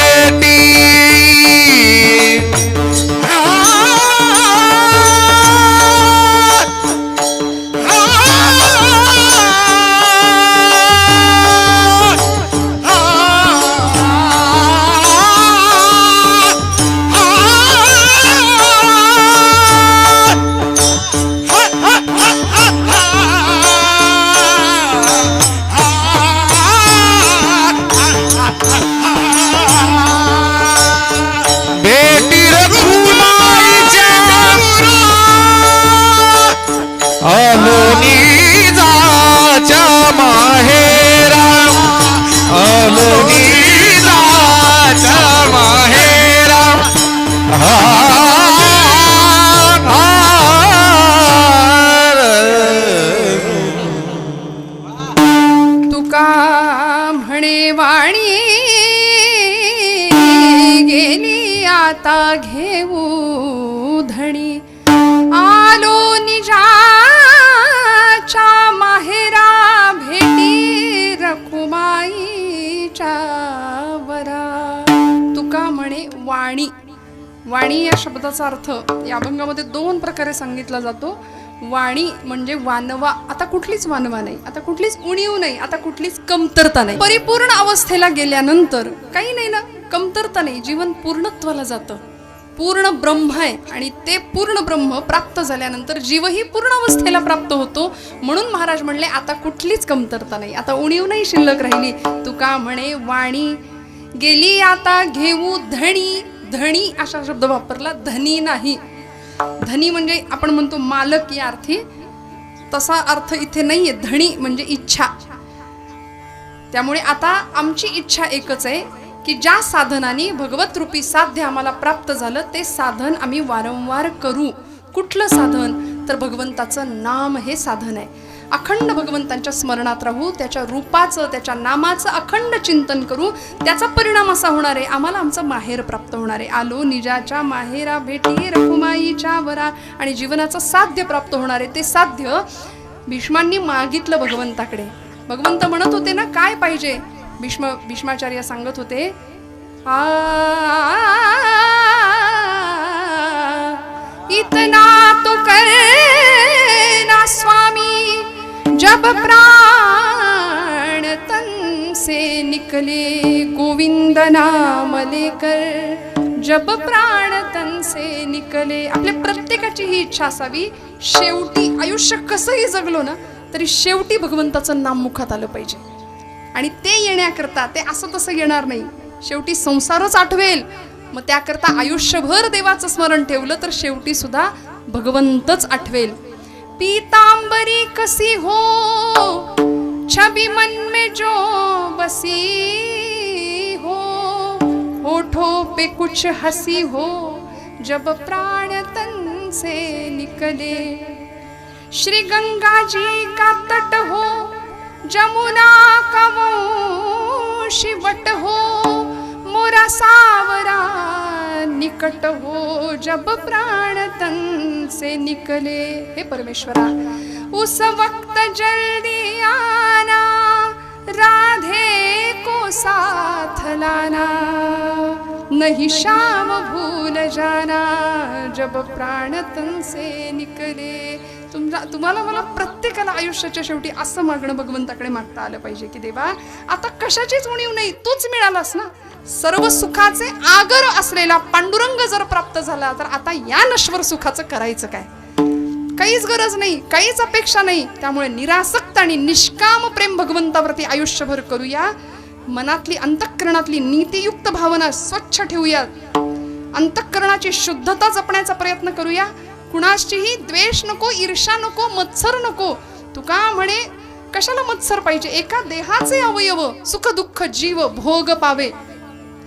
भेटी बेटी रखुमाईच्या आलो निजाच्या माहेरा आलो निजाच्या माहेरा तुका म्हणे वाणी गेली आता घेऊ धणी आलो निजाच्या माहेरा भेटी रखुमाईच्या वरा. तुका म्हणे वाणी. वाणी या शब्दाचा अर्थ या अभंगामध्ये दोन प्रकारे सांगितला जातो. वाणी म्हणजे वानवा. आता कुठलीच वानवा नाही, आता कुठलीच उणीव नाही, आता कुठलीच कमतरता नाही. परिपूर्ण अवस्थेला गेल्यानंतर काही नाही ना, कमतरता नाही, जीवन पूर्णत्वाला जातं. पूर्ण ब्रह्म आहे आणि ते पूर्ण ब्रह्म प्राप्त झाल्यानंतर जीवही पूर्ण अवस्थेला प्राप्त होतो. म्हणून महाराज म्हणले आता कुठलीच कमतरता नाही, आता उणीव नाही शिल्लक राहिली. तुका म्हणे वाणी गेली आता घेऊ धणी. धणी असा शब्द वापरला, धनी नाही. धनी म्हणजे आपण म्हणतो मालक या अर्थी, तसा अर्थ इथे नाहीये. धणी म्हणजे इच्छा. त्यामुळे आता आमची इच्छा एकच आहे की ज्या साधनाने भगवत रूपी साध्य आम्हाला प्राप्त झालं ते साधन आम्ही वारंवार करू. कुठलं साधन? तर भगवंताचं नाम हे साधन आहे. अखंड भगवंतांच्या स्मरणात राहू, त्याच्या रूपाचं, त्याच्या नामाचं अखंड चिंतन करू. त्याचा परिणाम असा होणार आहे, आम्हाला आमचं माहेर प्राप्त होणार आहे. आलो निजाच्या माहेरा भेटी रखुमाईच्या वरा. आणि जीवनाचं साध्य प्राप्त होणार आहे. ते साध्य भीष्मांनी मागितलं भगवंताकडे. भगवंत म्हणत होते ना काय पाहिजे. भीष्माचार्य सांगत होते, इतना तो करना स्वामी जब प्राण तन से निकले, गोविंद नाम लेकर जब प्राण तन से निकले. आपल्या प्रत्येकाची ही इच्छा असावी, शेवटी आयुष्य कसंही जगलो ना तरी शेवटी भगवंताचं नाम मुखात आलं पाहिजे. आणि ते येण्याकरता ते असं तसं येणार नाही, शेवटी संसारच आठवेल. मग त्याकरता आयुष्यभर देवाचं स्मरण ठेवलं तर शेवटी सुद्धा भगवंतच आठवेल. पीतांबरी कसी हो छवि मन में जो बसी हो, होठों पे कुछ हंसी हो जब प्राण तन से निकले. श्री गंगा जी का तट हो, जमुना का वो शिवट हो, मोरा सावरा निकट हो जब प्राण तन से निकले. हे परमेश्वरा, उस वक्त जल्दी आना, राधे को साथ लाना, नहीं शाम भूल जाना जब प्राण तन से निकले. तुम्हाला मला प्रत्येकाला आयुष्याच्या शेवटी असं मागणं भगवंताकडे मागता आलं पाहिजे की देवा आता कशाचीच उणीव नाही, तूच मिळालास ना. सर्व सुखाचे आगर असलेला पांडुरंग जर प्राप्त झाला तर आता या नश्वर सुखाचं करायचं काय? काहीच गरज नाही, काहीच अपेक्षा नाही. त्यामुळे निरासक्त आणि निष्काम प्रेम भगवंतावरती आयुष्यभर करूया. मनातली अंतःकरणातली नीतियुक्त भावना स्वच्छ ठेवूया. अंतःकरणाची शुद्धता जपण्याचा प्रयत्न करूया. कुणाशीही द्वेष नको, ईर्ष्या नको, मत्सर नको. तुका म्हणे कशाला मत्सर पाहिजे? एका देहाचे अवयव सुख दुःख जीव भोग पावे,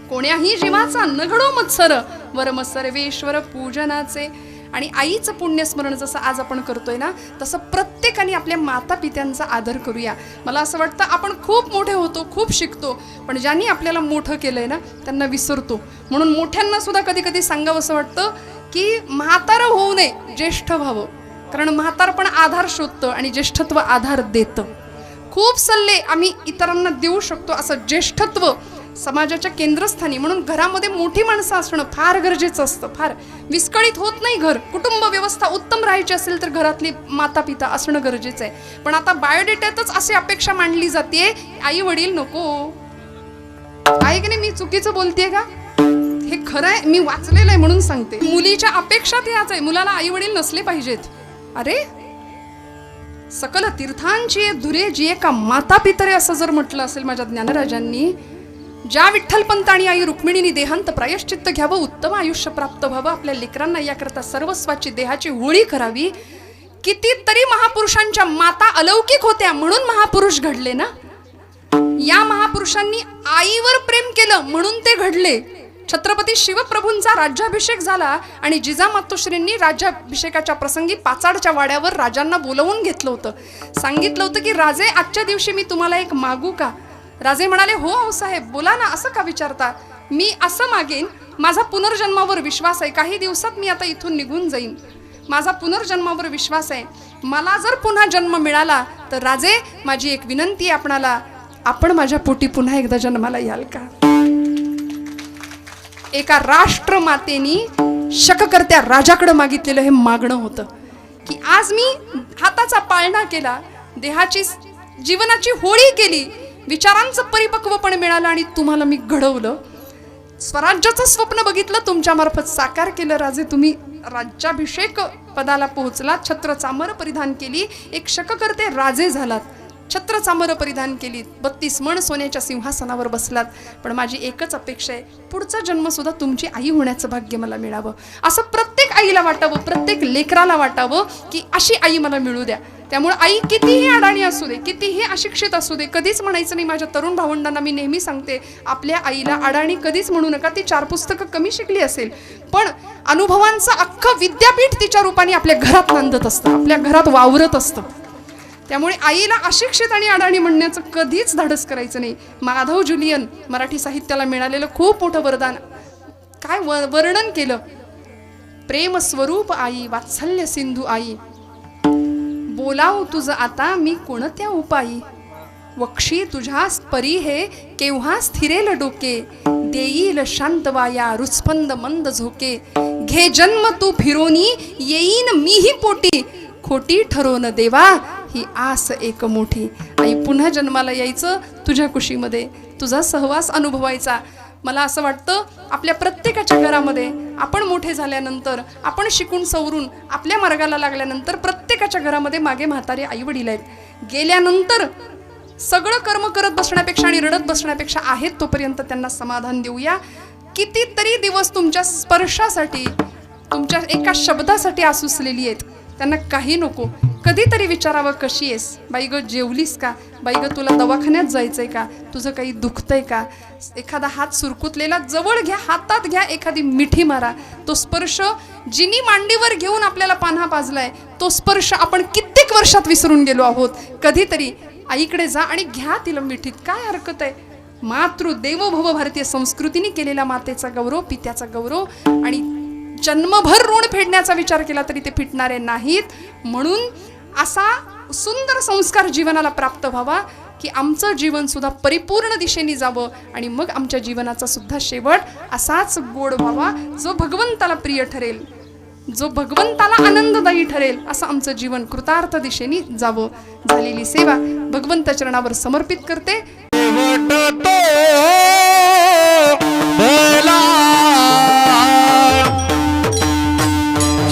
कोण्याही जीवाचा न घडो मत्सर. वरम सर्वेश्वर पूजनाचे. आणि आईचं पुण्यस्मरण जसं आज आपण करतोय ना तसं प्रत्येकाने आपल्या माता पित्यांचा आदर करूया. मला असं वाटतं आपण खूप मोठे होतो, खूप शिकतो, पण ज्यांनी आपल्याला मोठं केलंय ना त्यांना विसरतो. म्हणून मोठ्यांना सुद्धा कधी कधी सांगावं असं वाटतं की म्हातारं होऊ नये, ज्येष्ठ व्हावं. कारण म्हातारपण आधार शोधतं आणि ज्येष्ठत्व आधार देतं. खूप सल्ले आम्ही इतरांना देऊ शकतो, असं ज्येष्ठत्व समाजाच्या केंद्रस्थानी. म्हणून घरामध्ये मोठी माणसं असणं फार गरजेचं असतं. फार विस्कळीत होत नाही घर. कुटुंब व्यवस्था उत्तम राहायची असेल तर घरातली माता पिता असणं गरजेचं आहे. पण आता बायोडेटातच अशी अपेक्षा मांडली जाते, आई वडील नको. आहे की नाही? मी चुकीचं बोलतेय का? हे खरं आहे, मी वाचलेलं आहे म्हणून सांगते. मुलीच्या अपेक्षा त्याच आहे, मुलाला आई वडील नसले पाहिजेत. अरे सकल तीर्थांची धुरे जिये का माता पितरे असं जर म्हटलं असेल माझ्या ज्ञानराजांनी, ज्या विठ्ठलपंत आणि आई रुक्मिणीने देहांत प्रायश्चित्त घ्यावं, उत्तम आयुष्य प्राप्त व्हावं, आपल्या लेकरांना याकरता सर्वस्वाची देहाची होळी करावी. कितीतरी महापुरुषांच्या माता अलौकिक होत्या म्हणून महापुरुष घडले ना. या महापुरुषांनी आईवर प्रेम केलं म्हणून ते घडले. छत्रपती शिवप्रभूंचा राज्याभिषेक झाला आणि जिजामातोश्रींनी राज्याभिषेकाच्या प्रसंगी पाचाडच्या वाड्यावर राजांना बोलवून घेतलं होतं. सांगितलं होतं की राजे आजच्या दिवशी मी तुम्हाला एक मागू का? राजे म्हणाले हो साहेब बोला ना, असं का विचारता? मी असं मागेन, माझा पुनर्जन्मावर विश्वास आहे. काही दिवसात मी आता इथून निघून जाईन, माझा पुनर्जन्मावर विश्वास आहे. मला जर पुन्हा जन्म मिळाला तर राजे माझी एक विनंती आहे आपणाला, आपण माझ्या पोटी पुन्हा एकदा जन्माला याल का? एका राष्ट्रमातेनी शककर्त्या राजाकडे मागितलेलं हे मागणं होतं की आज मी हाताचा पाळणा केला, देहाची जीवनाची होळी केली, विचारांचं परिपक्वपण मिळालं आणि तुम्हाला मी घडवलं, स्वराज्याचं स्वप्न बघितलं, तुमच्या मार्फत साकार केलं. राजे तुम्ही राज्याभिषेक पदाला पोहोचलात, छत्र चामर परिधान केली, एक शककर्ते राजे झालात, छत्र चामर परिधान केली, 32 मण सोन्याच्या सिंहासनावर बसलात. पण माझी एकच अपेक्षा आहे, पुढचा जन्म सुद्धा तुमची आई होण्याचं भाग्य मला मिळावं. असं प्रत्येक आईला वाटावं, प्रत्येक लेकराला वाटावं की अशी आई मला मिळू द्या. त्यामुळे आई कितीही अडाणी असू दे, कितीही अशिक्षित असू दे, कधीच म्हणायचं नाही. माझ्या तरुण भावंडांना मी नेहमी सांगते, आपल्या आईला अडाणी कधीच म्हणू नका. ती 4 पुस्तकं कमी शिकली असेल पण अनुभवांचं अख्खं विद्यापीठ तिच्या रूपाने आपल्या घरात नांदत असतं, आपल्या घरात वावरत असतं. त्यामुळे आईला अशिक्षित आणि अडाणी म्हणण्याचं कधीच धाडस करायचं नाही. माधव जुलियन मराठी साहित्याला मिळालेलं खूप मोठं वरदान, काय वर्णन केलं. प्रेम स्वरूप आई, वात्सल्य सिंधू आई, बोलाव तुझं आता मी कोणत्या उपायी, वक्षी तुझ्यास परी हे केव्हा स्थिरेल डोके, देईल शांत वाया रुचपंद मंद झोके, घे जन्म तू फिरोनी येईन मीही पोटी, खोटी ठरवून देवा ही आस एक मोठी. आई पुन्हा जन्माला यायचं तुझ्या कुशीमध्ये, तुझा सहवास अनुभवायचा. मला असं वाटतं आपल्या प्रत्येकाच्या घरामध्ये आपण मोठे झाल्यानंतर, आपण शिकून सवरून आपल्या मार्गाला लागल्यानंतर प्रत्येकाच्या घरामध्ये मागे म्हातारे आई वडील आहेत. गेल्यानंतर सगळं कर्म करत बसण्यापेक्षा आणि रडत बसण्यापेक्षा आहेत तोपर्यंत त्यांना समाधान देऊया. कितीतरी दिवस तुमच्या स्पर्शासाठी, तुमच्या एका शब्दासाठी आसुसलेली आहेत. त्यांना काही नको. कधीतरी विचारावं, कशी आहेस बाई ग, जेवलीस का बाई ग, तुला दवाखान्यात जायचंय का, तुझं काही दुखतंय का, एखादा हात सुरकुतलेला जवळ घ्या, हातात घ्या, एखादी मिठी मारा. तो स्पर्श जिनी मांडीवर घेऊन आपल्याला पान्हा पाजलाय, तो स्पर्श आपण कित्येक वर्षात विसरून गेलो आहोत. कधीतरी आईकडे जा आणि घ्या तिला मिठीत. काय हरकत आहे? मातृ देवो भव, भारतीय संस्कृतीने केलेला मातेचा गौरव, पित्याचा गौरव, आणि जन्मभर ऋण फेडण्याचा विचार केला तरी ते फिटणारे नाहीत. म्हणून असा सुंदर संस्कार जीवनाला प्राप्त व्हावा की आमचं जीवन सुद्धा परिपूर्ण दिशेने जावं आणि मग आमच्या जीवनाचा सुद्धा शेवट असाच गोड व्हावा, जो भगवंताला प्रिय ठरेल, जो भगवंताला आनंददायी ठरेल, असं आमचं जीवन कृतार्थ दिशेने जावं. झालेली सेवा भगवंत चरणावर समर्पित करते. शेवट तो भला,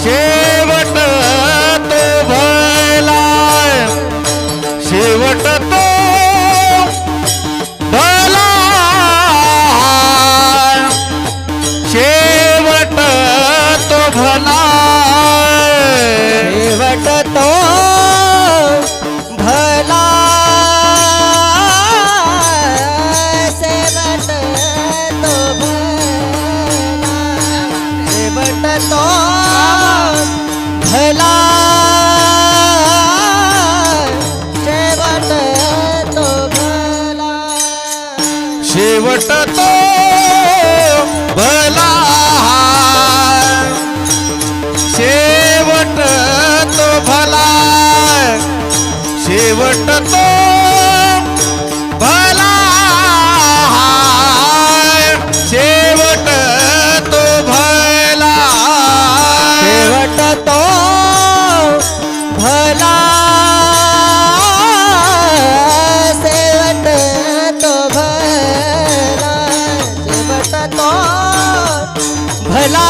शेवट तो भला, शेवट तो भला, शेवट तो भला, शेवट तो भला, शेवट तो भला, शेवट तो भला, शेवट तो भला, शेवट तो भला, शेवट तो भला, शेवट तो भला, शेवट तो भला, शेवट तो भला, शेवट तो भला, शेवट तो भला.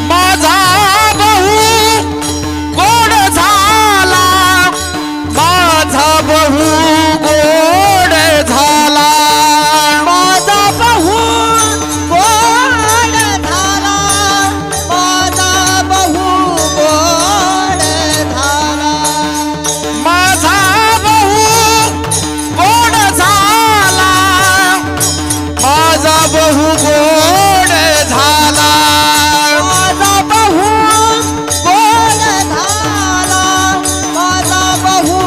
माझा बहु गोड झाला, माझा बहु गोड झाला, माझा बहु गोड झाला, माझा बहु गोड झाला, माझा बहु गोड झाला, माझा बहु गोड झाला, माझा बहु गोड झाला, माझा बहु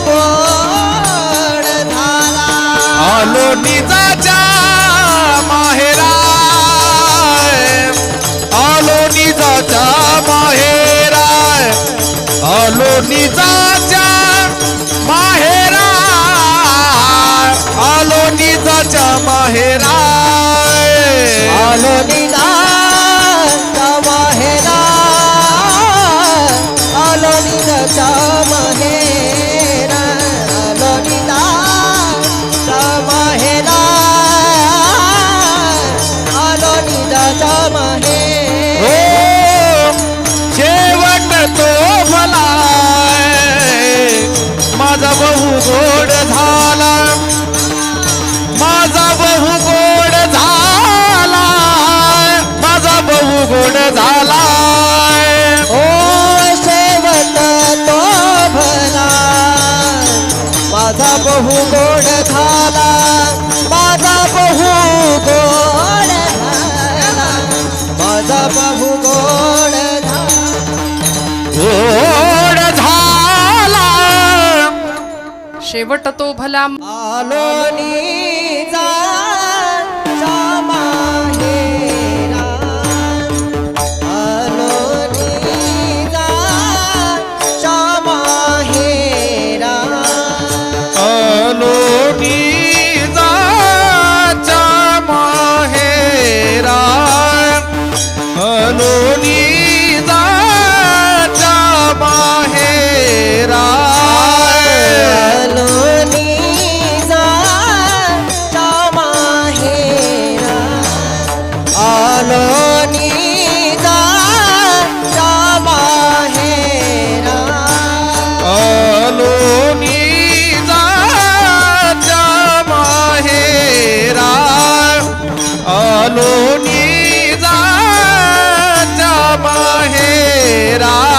गोड झाला. आलो निजाच्या माहेरा, आलो निजाच्या माहेरा, आलो निजाच्या माहेरा, आलो निजाच्या माहेरा, आलो निजाच्या माहेरा, आलो निजाच्या माहेरा, आलो निजाच्या माहेरा, आलो निजाच्या माहेरा. हो शेवट तो भला, माझा बहु गोड झाला, माझा बहु गोड झाला, माझा बहु गोड झाला, ओ शेवट तो भला, माझा बहु गोड झाला, माझा बहु गोड झाला, माझा बहु गोड झाला. गोड झाला, शेवट तो भला. आलो निजाच्या माहेरा, आलो निजाच्या माहेरा, आलो निजाच्या माहेरा, आलो निजाच्या माहेरा, रा